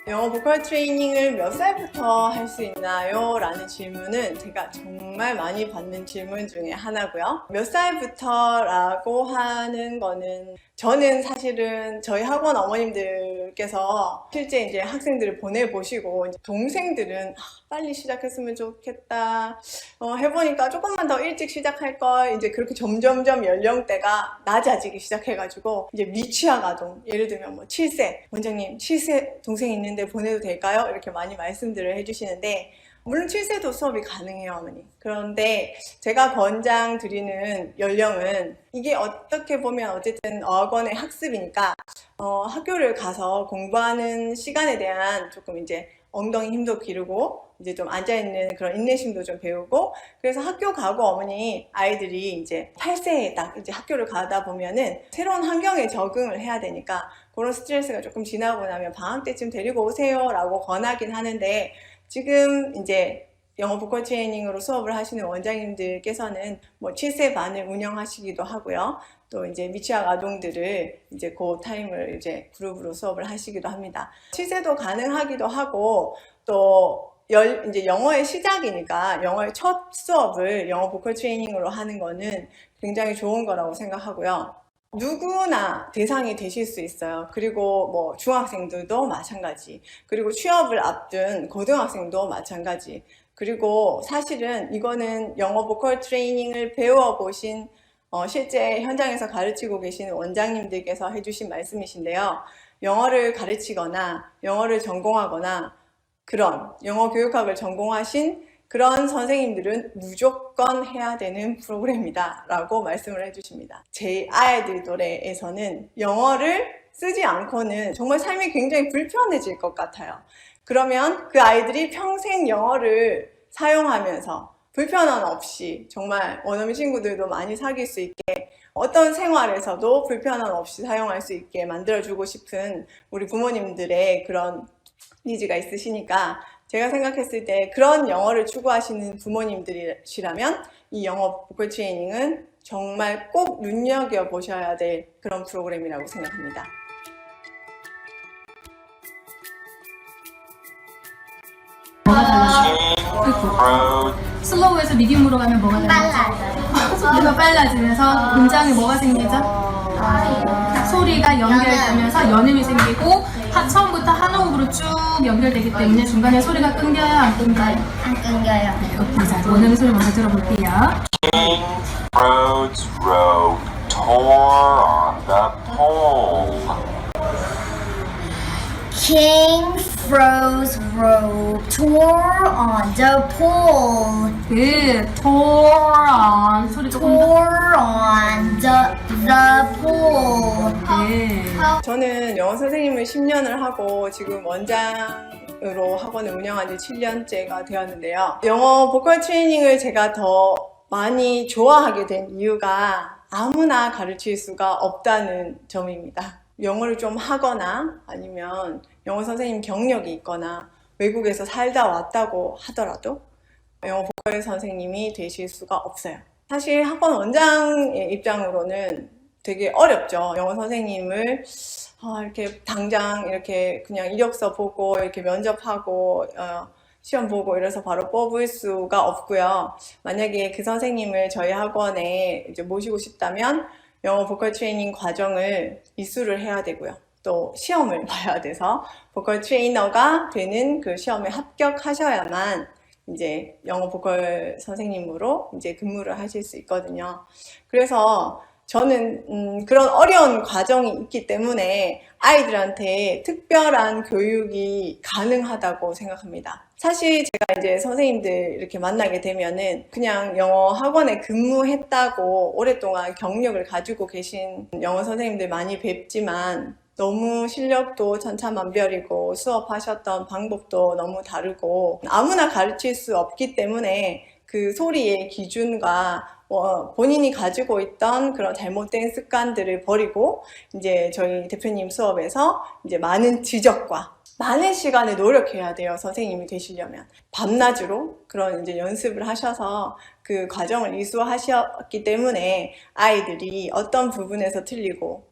영어 보컬 트레이닝을 몇 살부터 할 수 있나요? 라는 질문은 제가 정말 많이 받는 질문 중에 하나고요. 몇 살부터 라고 하는 거는 저는 사실은 저희 학원 어머님들께서 실제 이제 학생들을 보내보시고 동생들은 빨리 시작했으면 좋겠다. 해보니까 조금만 더 일찍 시작할 걸 이제 그렇게 점점점 연령대가 낮아지기 시작해가지고 이제 미취학 아동, 예를 들면 뭐 7세, 원장님 7세 동생이 있는데 보내도 될까요? 이렇게 많이 말씀들을 해주시는데 물론 7세도 수업이 가능해요, 어머니. 그런데 제가 권장드리는 연령은 이게 어떻게 보면 어쨌든 어학원의 학습이니까 학교를 가서 공부하는 시간에 대한 조금 이제 엉덩이 힘도 기르고 이제 좀 앉아있는 그런 인내심도 좀 배우고 그래서 학교 가고 어머니 아이들이 이제 8세에 딱 이제 학교를 가다 보면은 새로운 환경에 적응을 해야 되니까 그런 스트레스가 조금 지나고 나면 방학 때쯤 데리고 오세요 라고 권하긴 하는데 지금 이제 영어 보컬 트레이닝으로 수업을 하시는 원장님들께서는 뭐 7세 반을 운영하시기도 하고요. 또 이제 미취학 아동들을 이제 그 타임을 이제 그룹으로 수업을 하시기도 합니다. 7세도 가능하기도 하고 또 이제 영어의 시작이니까 영어의 첫 수업을 영어 보컬 트레이닝으로 하는 거는 굉장히 좋은 거라고 생각하고요. 누구나 대상이 되실 수 있어요. 그리고 뭐 중학생들도 마찬가지. 그리고 취업을 앞둔 고등학생도 마찬가지. 그리고 사실은 이거는 영어 보컬 트레이닝을 배워보신 실제 현장에서 가르치고 계시는 원장님들께서 해주신 말씀이신데요. 영어를 가르치거나 영어를 전공하거나 그런 영어 교육학을 전공하신 그런 선생님들은 무조건 해야 되는 프로그램이다 라고 말씀을 해주십니다. 제 아이들 또래에서는 영어를 쓰지 않고는 정말 삶이 굉장히 불편해질 것 같아요. 그러면 그 아이들이 평생 영어를 사용하면서 불편함 없이 정말 원어민 친구들도 많이 사귈 수 있게 어떤 생활에서도 불편함 없이 사용할 수 있게 만들어주고 싶은 우리 부모님들의 그런 니즈가 있으시니까 제가 생각했을 때 그런 영어를 추구하시는 부모님들이시라면 이 영어 보컬 트레이닝은 정말 꼭 눈여겨보셔야 될 그런 프로그램이라고 생각합니다. 슬로우에서 미디움으로 가면 뭐가 되죠? 속도가 빨라지면서 문장에 뭐가 생기죠? 소리가 연결되면서 연음이 생기고 처음부터 한 호흡으로 쭉 연결되기 때문에 중간에 소리가 끊겨요? 안 끊겨요? 안 끊겨요. 오케이, 자, 원음의 소리 먼저 들어볼게요. King Frode's robe tore on the pole. King Fro's robe tore on the pole. 그 tore on 소리 조금 Tore on the pole. 네. 저는 영어 선생님을 10년을 하고 지금 원장으로 학원을 운영한 지 7년째가 되었는데요. 영어 보컬 트레이닝을 제가 더 많이 좋아하게 된 이유가 아무나 가르칠 수가 없다는 점입니다. 영어를 좀 하거나 아니면 영어 선생님 경력이 있거나 외국에서 살다 왔다고 하더라도 영어 보컬 선생님이 되실 수가 없어요. 사실 학원 원장의 입장으로는 되게 어렵죠. 영어 선생님을 이렇게 당장 이렇게 그냥 이력서 보고 이렇게 면접하고 시험 보고 이래서 바로 뽑을 수가 없고요. 만약에 그 선생님을 저희 학원에 이제 모시고 싶다면 영어 보컬 트레이닝 과정을 이수를 해야 되고요. 또 시험을 봐야 돼서 보컬 트레이너가 되는 그 시험에 합격하셔야만 이제 영어 보컬 선생님으로 이제 근무를 하실 수 있거든요. 그래서 저는 그런 어려운 과정이 있기 때문에 아이들한테 특별한 교육이 가능하다고 생각합니다. 사실 제가 이제 선생님들 이렇게 만나게 되면은 그냥 영어 학원에 근무했다고 오랫동안 경력을 가지고 계신 영어 선생님들 많이 뵙지만 너무 실력도 천차만별이고 수업하셨던 방법도 너무 다르고 아무나 가르칠 수 없기 때문에 그 소리의 기준과 본인이 가지고 있던 그런 잘못된 습관들을 버리고 이제 저희 대표님 수업에서 이제 많은 지적과 많은 시간을 노력해야 돼요. 선생님이 되시려면 밤낮으로 그런 이제 연습을 하셔서 그 과정을 이수하셨기 때문에 아이들이 어떤 부분에서 틀리고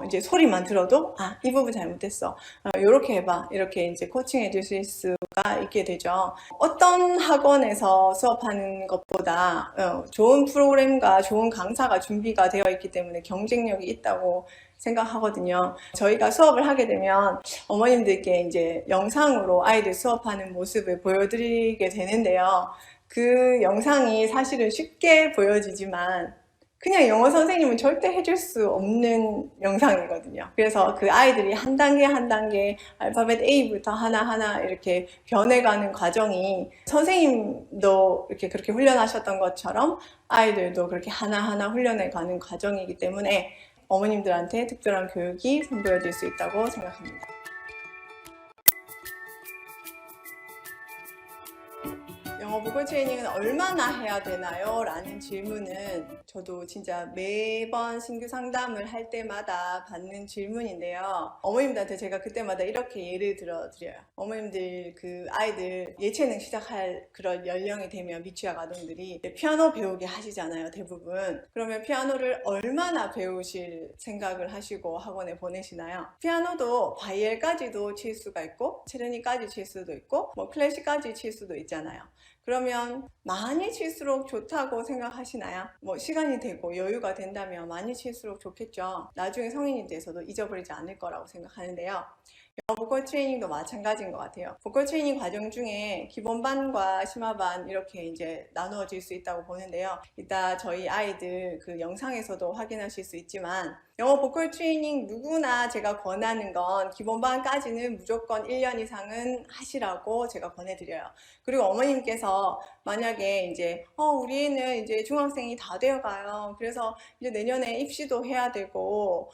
이제 소리만 들어도 이 부분 잘못했어. 이렇게 해봐. 이렇게 이제 코칭해 주실 수가 있게 되죠. 어떤 학원에서 수업하는 것보다 좋은 프로그램과 좋은 강사가 준비가 되어 있기 때문에 경쟁력이 있다고 생각하거든요. 저희가 수업을 하게 되면 어머님들께 이제 영상으로 아이들 수업하는 모습을 보여드리게 되는데요. 그 영상이 사실은 쉽게 보여지지만 그냥 영어 선생님은 절대 해줄 수 없는 영상이거든요. 그래서 그 아이들이 한 단계 한 단계 알파벳 A부터 하나하나 이렇게 변해가는 과정이 선생님도 이렇게 그렇게 훈련하셨던 것처럼 아이들도 그렇게 하나하나 훈련해가는 과정이기 때문에 어머님들한테 특별한 교육이 선보여질 수 있다고 생각합니다. 영어 보컬 트레이닝은 얼마나 해야 되나요? 라는 질문은 저도 진짜 매번 신규 상담을 할 때마다 받는 질문인데요. 어머님들한테 제가 그때마다 이렇게 예를 들어 드려요. 어머님들 그 아이들 예체능 시작할 그런 연령이 되면 미취학 아동들이 피아노 배우게 하시잖아요, 대부분. 그러면 피아노를 얼마나 배우실 생각을 하시고 학원에 보내시나요? 피아노도 바이엘까지도 칠 수가 있고 체르니까지 칠 수도 있고 뭐 클래식까지 칠 수도 있잖아요. 그러면 많이 칠수록 좋다고 생각하시나요? 뭐 시간이 되고 여유가 된다면 많이 칠수록 좋겠죠. 나중에 성인이 돼서도 잊어버리지 않을 거라고 생각하는데요. 영어 보컬 트레이닝도 마찬가지인 것 같아요. 보컬 트레이닝 과정 중에 기본반과 심화반 이렇게 이제 나누어질 수 있다고 보는데요. 이따 저희 아이들 그 영상에서도 확인하실 수 있지만 영어 보컬 트레이닝 누구나 제가 권하는 건 기본반까지는 무조건 1년 이상은 하시라고 제가 권해드려요. 그리고 어머님께서 만약에 이제 우리 애는 이제 중학생이 다 되어가요. 그래서 이제 내년에 입시도 해야 되고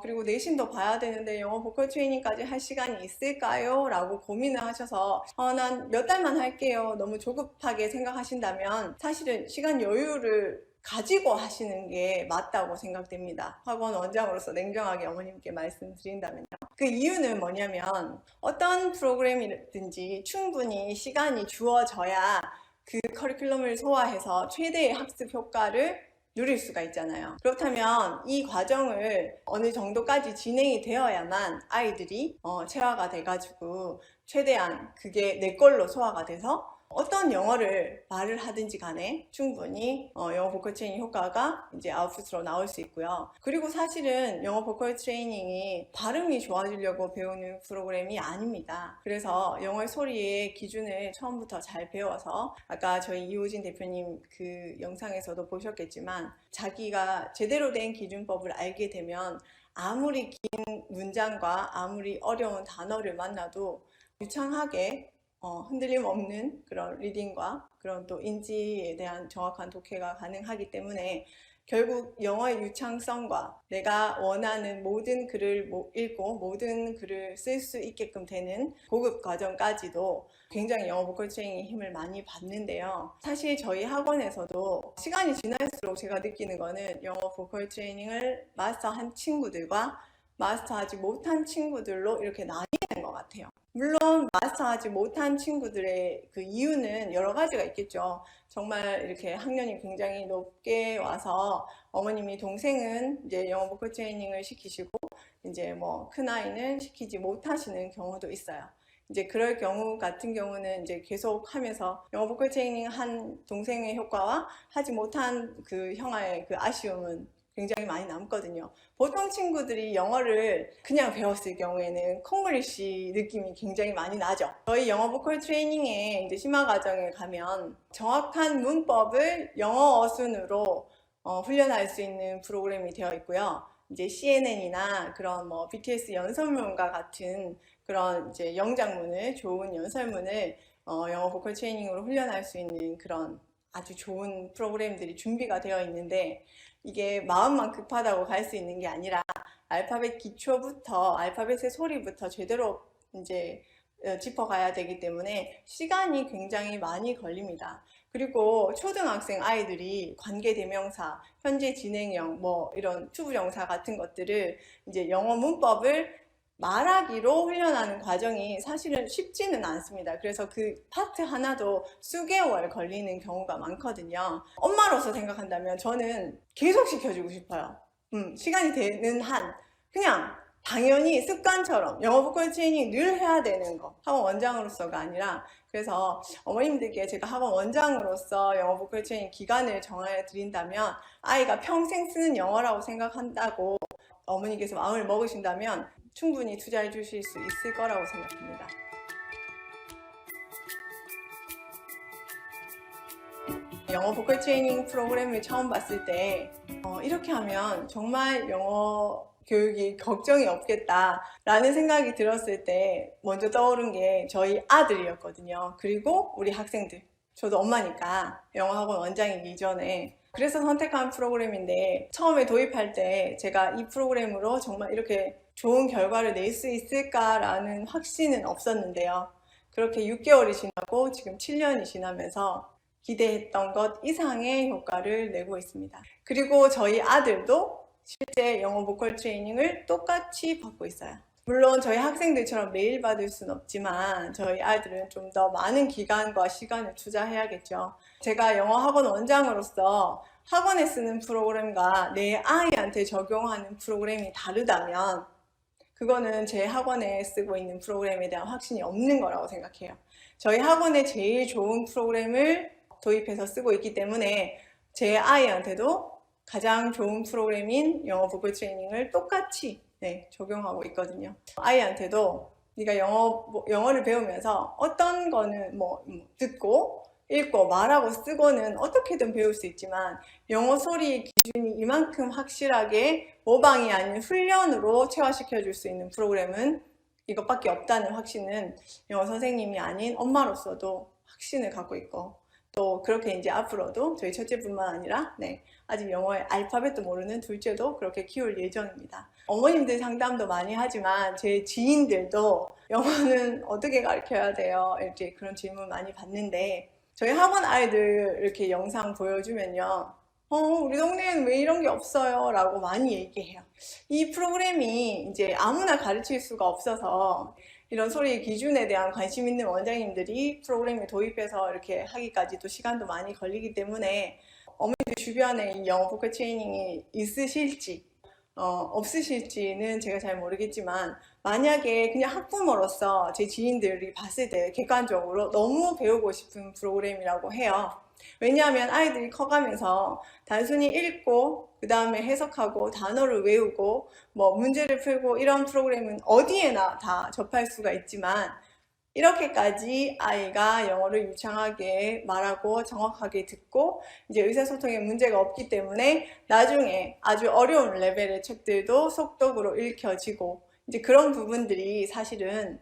그리고 내신도 봐야 되는데 영어 보컬 트레이닝까지 할 시간이 있을까요? 라고 고민을 하셔서 난 몇 달만 할게요. 너무 조급하게 생각하신다면 사실은 시간 여유를 가지고 하시는 게 맞다고 생각됩니다. 학원 원장으로서 냉정하게 어머님께 말씀드린다면요. 그 이유는 뭐냐면 어떤 프로그램이든지 충분히 시간이 주어져야 그 커리큘럼을 소화해서 최대의 학습 효과를 누릴 수가 있잖아요. 그렇다면 이 과정을 어느 정도까지 진행이 되어야만 아이들이 체화가 돼가지고 최대한 그게 내 걸로 소화가 돼서 어떤 영어를 말을 하든지 간에 충분히 영어 보컬 트레이닝 효과가 이제 아웃풋으로 나올 수 있고요. 그리고 사실은 영어 보컬 트레이닝이 발음이 좋아지려고 배우는 프로그램이 아닙니다. 그래서 영어의 소리의 기준을 처음부터 잘 배워서 아까 저희 이호진 대표님 그 영상에서도 보셨겠지만 자기가 제대로 된 기준법을 알게 되면 아무리 긴 문장과 아무리 어려운 단어를 만나도 유창하게 흔들림 없는 그런 리딩과 그런 또 인지에 대한 정확한 독해가 가능하기 때문에 결국 영어의 유창성과 내가 원하는 모든 글을 읽고 모든 글을 쓸 수 있게끔 되는 고급 과정까지도 굉장히 영어 보컬 트레이닝의 힘을 많이 받는데요. 사실 저희 학원에서도 시간이 지날수록 제가 느끼는 거는 영어 보컬 트레이닝을 마스터한 친구들과 마스터하지 못한 친구들로 이렇게 나뉘는 것 같아요. 물론 마스터하지 못한 친구들의 그 이유는 여러 가지가 있겠죠. 정말 이렇게 학년이 굉장히 높게 와서 어머님이 동생은 이제 영어 보컬 트레이닝을 시키시고 이제 뭐 큰아이는 시키지 못하시는 경우도 있어요. 이제 그럴 경우 같은 경우는 이제 계속 하면서 영어 보컬 트레이닝 한 동생의 효과와 하지 못한 그 형아의 그 아쉬움은 굉장히 많이 남거든요. 보통 친구들이 영어를 그냥 배웠을 경우에는 콩글리시 느낌이 굉장히 많이 나죠. 저희 영어 보컬 트레이닝의 이제 심화 과정에 가면 정확한 문법을 영어 어순으로 훈련할 수 있는 프로그램이 되어 있고요. 이제 CNN이나 그런 뭐 BTS 연설문과 같은 그런 이제 영장문을 좋은 연설문을 영어 보컬 트레이닝으로 훈련할 수 있는 그런 아주 좋은 프로그램들이 준비가 되어 있는데 이게 마음만 급하다고 갈 수 있는 게 아니라 알파벳 기초부터 알파벳의 소리부터 제대로 이제 짚어가야 되기 때문에 시간이 굉장히 많이 걸립니다. 그리고 초등학생 아이들이 관계대명사, 현재 진행형, 뭐 이런 투부정사 같은 것들을 이제 영어 문법을 말하기로 훈련하는 과정이 사실은 쉽지는 않습니다. 그래서 그 파트 하나도 수개월 걸리는 경우가 많거든요. 엄마로서 생각한다면 저는 계속 시켜주고 싶어요. 시간이 되는 한 그냥 당연히 습관처럼 영어 보컬 트레이닝 늘 해야 되는 거, 학원 원장으로서가 아니라. 그래서 어머님들께 제가 학원 원장으로서 영어 보컬 트레이닝 기간을 정해 드린다면 아이가 평생 쓰는 영어라고 생각한다고 어머니께서 마음을 먹으신다면 충분히 투자해 주실 수 있을 거라고 생각합니다. 영어 보컬 트레이닝 프로그램을 처음 봤을 때 이렇게 하면 정말 영어 교육이 걱정이 없겠다라는 생각이 들었을 때 먼저 떠오른 게 저희 아들이었거든요. 그리고 우리 학생들. 저도 엄마니까 영어학원 원장이기 이전에 그래서 선택한 프로그램인데 처음에 도입할 때 제가 이 프로그램으로 정말 이렇게 좋은 결과를 낼 수 있을까라는 확신은 없었는데요. 그렇게 6개월이 지나고 지금 7년이 지나면서 기대했던 것 이상의 효과를 내고 있습니다. 그리고 저희 아들도 실제 영어 보컬 트레이닝을 똑같이 받고 있어요. 물론 저희 학생들처럼 매일 받을 수는 없지만 저희 아이들은 좀 더 많은 기간과 시간을 투자해야겠죠. 제가 영어 학원 원장으로서 학원에 쓰는 프로그램과 내 아이한테 적용하는 프로그램이 다르다면 그거는 제 학원에 쓰고 있는 프로그램에 대한 확신이 없는 거라고 생각해요. 저희 학원에 제일 좋은 프로그램을 도입해서 쓰고 있기 때문에 제 아이한테도 가장 좋은 프로그램인 영어 보컬 트레이닝을 똑같이 적용하고 있거든요. 아이한테도 네가 영어를 배우면서 어떤 거는 듣고 읽고 말하고 쓰고는 어떻게든 배울 수 있지만 영어 소리 기준이 이만큼 확실하게 모방이 아닌 훈련으로 체화시켜 줄 수 있는 프로그램은 이것밖에 없다는 확신은 영어 선생님이 아닌 엄마로서도 확신을 갖고 있고 또 그렇게 이제 앞으로도 저희 첫째뿐만 아니라 아직 영어의 알파벳도 모르는 둘째도 그렇게 키울 예정입니다. 어머님들 상담도 많이 하지만 제 지인들도 영어는 어떻게 가르쳐야 돼요? 이렇게 그런 질문 많이 받는데 저희 학원 아이들 이렇게 영상 보여주면요. 우리 동네에는 왜 이런 게 없어요? 라고 많이 얘기해요. 이 프로그램이 이제 아무나 가르칠 수가 없어서 이런 소리 기준에 대한 관심 있는 원장님들이 프로그램을 도입해서 이렇게 하기까지도 시간도 많이 걸리기 때문에 어머니들 주변에 이 영어 보컬 트레이닝이 있으실지 없으실지는 제가 잘 모르겠지만 만약에 그냥 학부모로서 제 지인들이 봤을 때 객관적으로 너무 배우고 싶은 프로그램이라고 해요. 왜냐하면 아이들이 커가면서 단순히 읽고 그 다음에 해석하고 단어를 외우고 문제를 풀고 이런 프로그램은 어디에나 다 접할 수가 있지만 이렇게까지 아이가 영어를 유창하게 말하고 정확하게 듣고 이제 의사소통에 문제가 없기 때문에 나중에 아주 어려운 레벨의 책들도 속독으로 읽혀지고 이제 그런 부분들이 사실은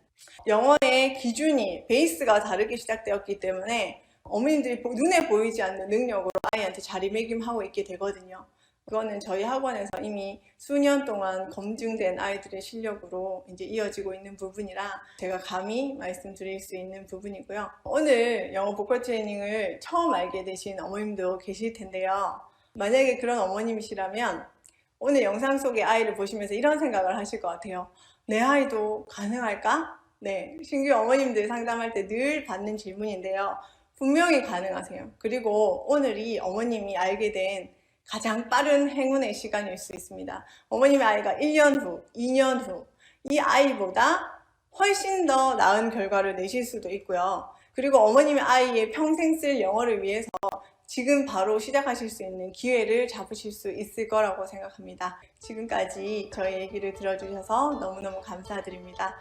영어의 기준이 베이스가 다르게 시작되었기 때문에 어머님들이 눈에 보이지 않는 능력으로 아이한테 자리매김하고 있게 되거든요. 그거는 저희 학원에서 이미 수년 동안 검증된 아이들의 실력으로 이제 이어지고 있는 부분이라 제가 감히 말씀드릴 수 있는 부분이고요. 오늘 영어 보컬 트레이닝을 처음 알게 되신 어머님도 계실 텐데요. 만약에 그런 어머님이시라면 오늘 영상 속의 아이를 보시면서 이런 생각을 하실 것 같아요. 내 아이도 가능할까? 신규 어머님들 상담할 때 늘 받는 질문인데요. 분명히 가능하세요. 그리고 오늘이 어머님이 알게 된 가장 빠른 행운의 시간일 수 있습니다. 어머님의 아이가 1년 후, 2년 후 이 아이보다 훨씬 더 나은 결과를 내실 수도 있고요. 그리고 어머님의 아이의 평생 쓸 영어를 위해서 지금 바로 시작하실 수 있는 기회를 잡으실 수 있을 거라고 생각합니다. 지금까지 저희 얘기를 들어주셔서 너무너무 감사드립니다.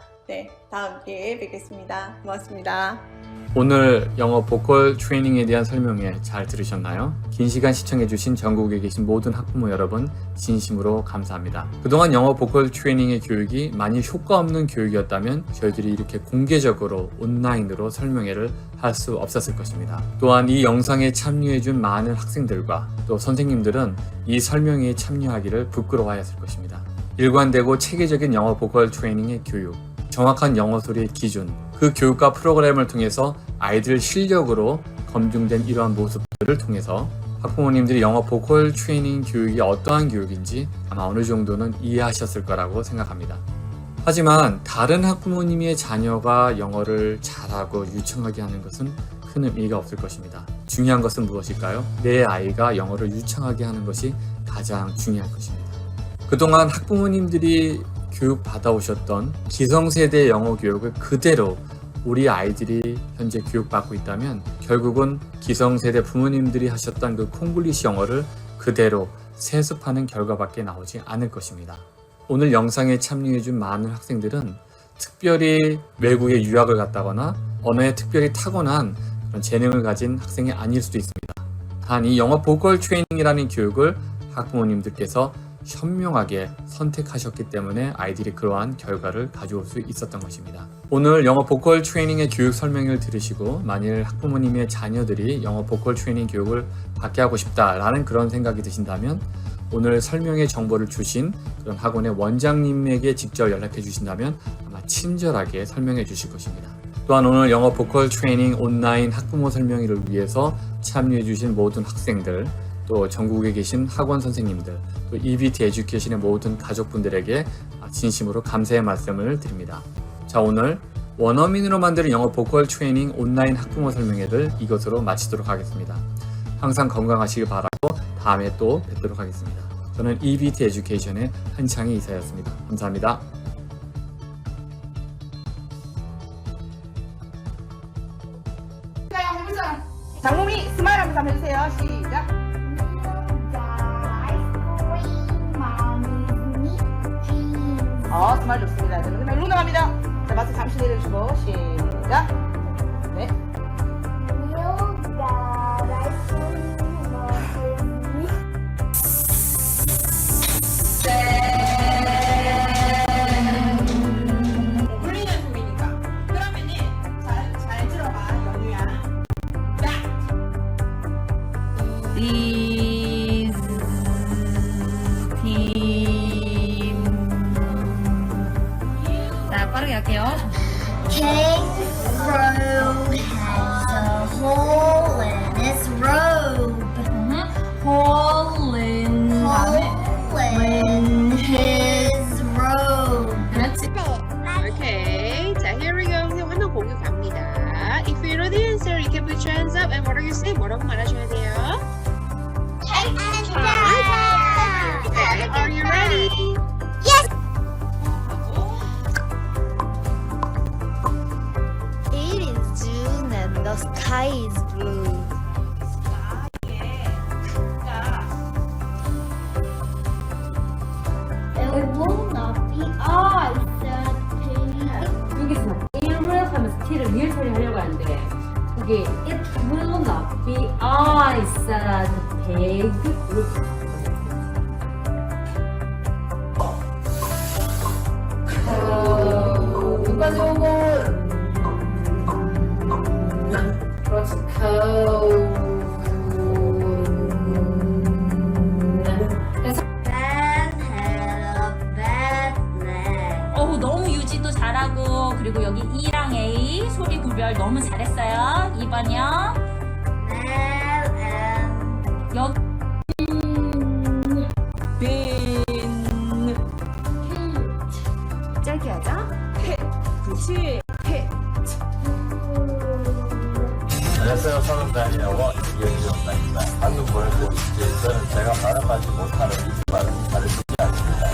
다음 기회에 뵙겠습니다. 고맙습니다. 오늘 영어 보컬 트레이닝에 대한 설명회 잘 들으셨나요? 긴 시간 시청해주신 전국에 계신 모든 학부모 여러분 진심으로 감사합니다. 그동안 영어 보컬 트레이닝의 교육이 많이 효과 없는 교육이었다면 저희들이 이렇게 공개적으로 온라인으로 설명회를 할 수 없었을 것입니다. 또한 이 영상에 참여해준 많은 학생들과 또 선생님들은 이 설명회에 참여하기를 부끄러워하였을 것입니다. 일관되고 체계적인 영어 보컬 트레이닝의 교육, 정확한 영어 소리의 기준, 그 교육과 프로그램을 통해서 아이들 실력으로 검증된 이러한 모습들을 통해서 학부모님들이 영어 보컬 트레이닝 교육이 어떠한 교육인지 아마 어느 정도는 이해하셨을 거라고 생각합니다. 하지만 다른 학부모님의 자녀가 영어를 잘하고 유창하게 하는 것은 큰 의미가 없을 것입니다. 중요한 것은 무엇일까요? 내 아이가 영어를 유창하게 하는 것이 가장 중요한 것입니다. 그동안 학부모님들이 교육 받아오셨던 기성세대 영어 교육을 그대로 우리 아이들이 현재 교육받고 있다면 결국은 기성세대 부모님들이 하셨던 그 콩글리시 영어를 그대로 세습하는 결과밖에 나오지 않을 것입니다. 오늘 영상에 참여해준 많은 학생들은 특별히 외국에 유학을 갔다거나 언어에 특별히 타고난 그런 재능을 가진 학생이 아닐 수도 있습니다. 단 이 영어 보컬 트레이닝이라는 교육을 학부모님들께서 현명하게 선택하셨기 때문에 아이들이 그러한 결과를 가져올 수 있었던 것입니다. 오늘 영어 보컬 트레이닝의 교육 설명을 들으시고 만일 학부모님의 자녀들이 영어 보컬 트레이닝 교육을 받게 하고 싶다라는 그런 생각이 드신다면 오늘 설명의 정보를 주신 그런 학원의 원장님에게 직접 연락해 주신다면 아마 친절하게 설명해 주실 것입니다. 또한 오늘 영어 보컬 트레이닝 온라인 학부모 설명회를 위해서 참여해 주신 모든 학생들, 또 전국에 계신 학원 선생님들, 또 EBT 에듀케이션의 모든 가족분들에게 진심으로 감사의 말씀을 드립니다. 자, 오늘 원어민으로 만드는 영어 보컬 트레이닝 온라인 학부모 설명회를 이것으로 마치도록 하겠습니다. 항상 건강하시길 바라고 다음에 또 뵙도록 하겠습니다. 저는 EBT 에듀케이션의 한창희 이사였습니다. 감사합니다. 장모미 스마일 한번 해주세요. 시작. 스마일 좋습니다. 자, 그러면 루나 갑니다. 자, 마스크 잠시 내려주시고 시작. 네. 울리는 소리니까. 그러면은 잘 들어봐, 연우야. These team. 자, 빠르게 할게요. Kangaroo has a hole in its robe. Hole in his robe. 그렇지. Okay, 자, here we go. 하나 공유 갑니다. If you know the answer, you can put your hands up and what are you saying? 뭐라고 말하셔야 돼요? Okay, are you ready? Yes. It is June and the sky is blue. It will not be ice that 여기서 it'll 하면서 t를 리을 처리하려고 하는데 그게 it will not be ice that big 이렇게 누가 오고 그렇지 너무 유지도 잘하고 그리고 여기 E랑 A 소리 구별 너무 잘했어요. 2번이요. 여기 짧게 하자. 그렇지. 안녕하세요. 서른다니 영어 이현주 원장입니다. 방금 보여드린 퀴즈에서는 제가 발음하지 못하는 이 발음 가르치지 않습니다.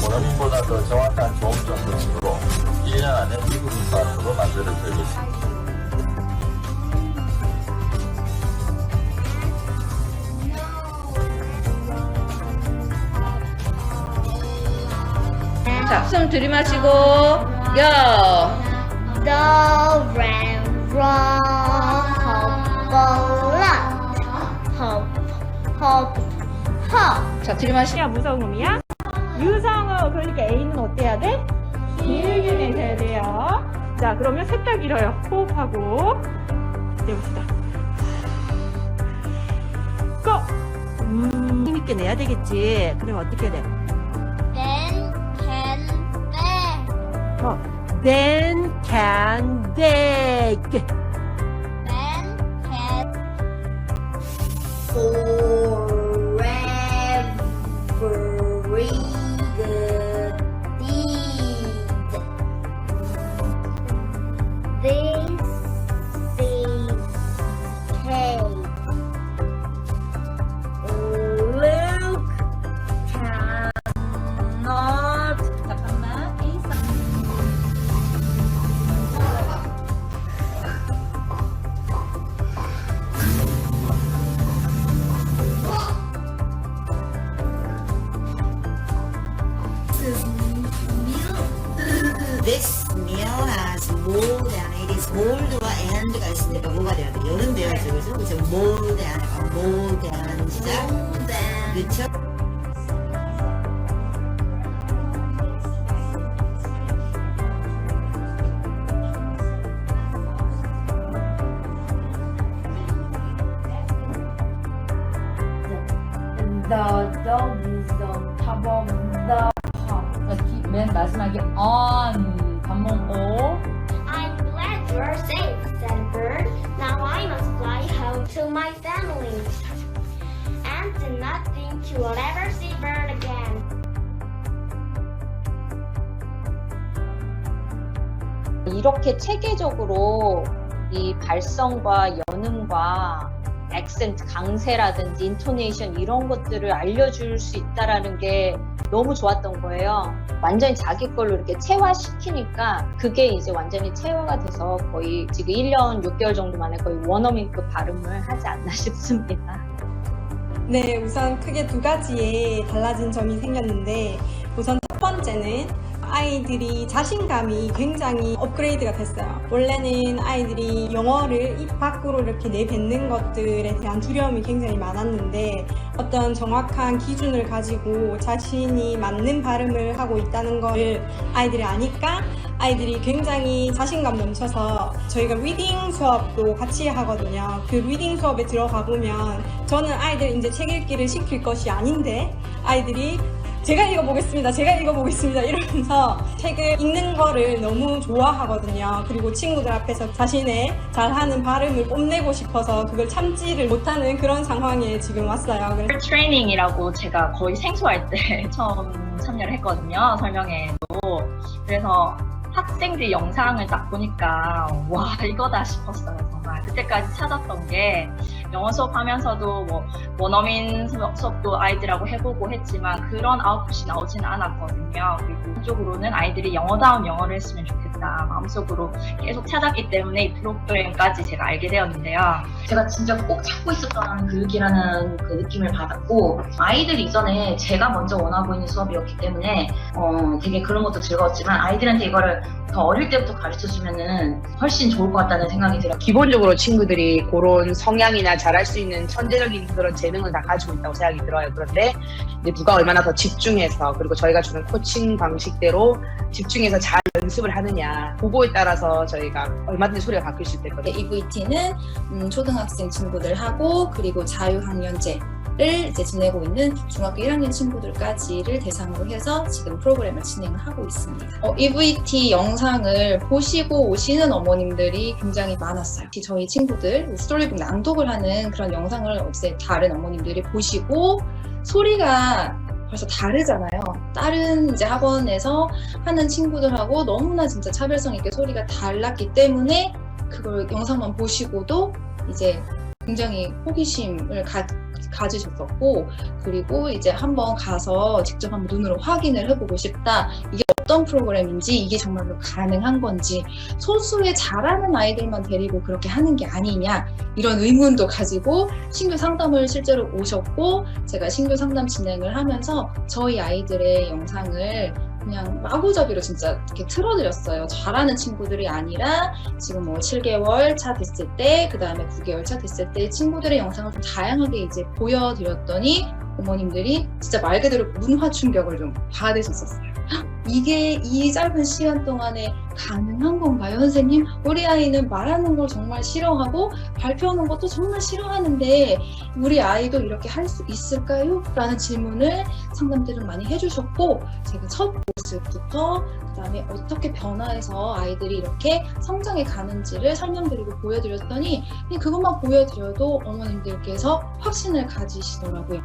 원어민보다 더 정확한 좋은 정보식으로 1년 안에 미국인 발음으로 만들어드리겠습니다. 자, 숨 들이마시고 go. The ram run hop a lot. Hop hop hop. 자, 들이마시고. 야, 무서운 놈이야? 유성어. 그러니까 A는 어때야 돼? 길게 내셔야 돼요. 자, 그러면 셋다 길어요. 호흡하고 내봅시다. 고! 힘있게 내야 되겠지. 그럼 어떻게 돼? Then can beg. Then can beg. Then can forever good deed. This is cake. Luke can 그쵸? 모단 시작. 그쵸? The dog is on top of the house. 맨 마지막에 on 밥 먹고. I'm glad you are safe, said a bird. Now I must fly home to my family. And do not think you will ever see bird again. 이렇게 체계적으로 이 발성과 연음과 액센트 강세라든지 인토네이션 이런 것들을 알려줄 수 있다라는 게 너무 좋았던 거예요. 완전히 자기 걸로 이렇게 체화시키니까 그게 이제 완전히 체화가 돼서 거의 지금 1년 6개월 정도 만에 거의 원어민급 발음을 하지 않나 싶습니다. 네, 우선 크게 두 가지의 달라진 점이 생겼는데 우선 첫 번째는 아이들이 자신감이 굉장히 업그레이드가 됐어요. 원래는 아이들이 영어를 입 밖으로 이렇게 내뱉는 것들에 대한 두려움이 굉장히 많았는데 어떤 정확한 기준을 가지고 자신이 맞는 발음을 하고 있다는 것을 아이들이 아니까 아이들이 굉장히 자신감 넘쳐서 저희가 리딩 수업도 같이 하거든요. 그 리딩 수업에 들어가 보면 저는 아이들 이제 책 읽기를 시킬 것이 아닌데 아이들이 제가 읽어보겠습니다 이러면서 책을 읽는 거를 너무 좋아하거든요. 그리고 친구들 앞에서 자신의 잘하는 발음을 뽐내고 싶어서 그걸 참지를 못하는 그런 상황에 지금 왔어요. 트레이닝이라고 제가 거의 생소할 때 처음 참여를 했거든요. 설명회도. 그래서 학생들 영상을 딱 보니까 와 이거다 싶었어요. 정말 그때까지 찾았던 게 영어 수업하면서도 뭐 원어민 수업도 아이들하고 해보고 했지만 그런 아웃풋이 나오지는 않았거든요. 그리고 한쪽으로는 아이들이 영어다운 영어를 했으면 좋겠다 마음속으로 계속 찾았기 때문에 이 프로그램까지 제가 알게 되었는데요. 제가 진짜 꼭 찾고 있었던 교육이라는 그 느낌을 받았고 아이들 이전에 제가 먼저 원하고 있는 수업이었기 때문에 되게 그런 것도 즐거웠지만 아이들한테 이거를 더 어릴 때부터 가르쳐주면은 훨씬 좋을 것 같다는 생각이 들어요. 기본적으로 친구들이 그런 성향이나 잘할 수 있는 천재적인 그런 재능을 다 가지고 있다고 생각이 들어요. 그런데 이제 누가 얼마나 더 집중해서 그리고 저희가 주는 코칭 방식대로 집중해서 잘 연습을 하느냐 그거에 따라서 저희가 얼마든지 소리가 바뀔 수 있거든요. EVT는 초등학생 친구들하고 그리고 자유학년제 를 이제 지내고 있는 중학교 1학년 친구들까지를 대상으로 해서 지금 프로그램을 진행을 하고 있습니다. EVT 영상을 보시고 오시는 어머님들이 굉장히 많았어요. 저희 친구들 스토리북 낭독을 하는 그런 영상을 이제 다른 어머님들이 보시고 소리가 벌써 다르잖아요. 다른 이제 학원에서 하는 친구들하고 너무나 진짜 차별성 있게 소리가 달랐기 때문에 그걸 영상만 보시고도 이제 굉장히 호기심을 가지셨었고 그리고 이제 한번 가서 직접 한번 눈으로 확인을 해보고 싶다. 이게 어떤 프로그램인지 이게 정말로 가능한 건지 소수의 잘하는 아이들만 데리고 그렇게 하는 게 아니냐 이런 의문도 가지고 신규 상담을 실제로 오셨고 제가 신규 상담 진행을 하면서 저희 아이들의 영상을 그냥 마구잡이로 진짜 이렇게 틀어드렸어요. 잘하는 친구들이 아니라 지금 뭐 7개월 차 됐을 때, 그 다음에 9개월 차 됐을 때 친구들의 영상을 좀 다양하게 이제 보여드렸더니 어머님들이 진짜 말 그대로 문화 충격을 좀 받으셨었어요. 이게 이 짧은 시간 동안에 가능한 건가요, 선생님? 우리 아이는 말하는 걸 정말 싫어하고 발표하는 것도 정말 싫어하는데 우리 아이도 이렇게 할 수 있을까요? 라는 질문을 상담들은 많이 해주셨고 제가 첫 모습부터 그 다음에 어떻게 변화해서 아이들이 이렇게 성장해 가는지를 설명드리고 보여드렸더니 그냥 그것만 보여드려도 어머님들께서 확신을 가지시더라고요.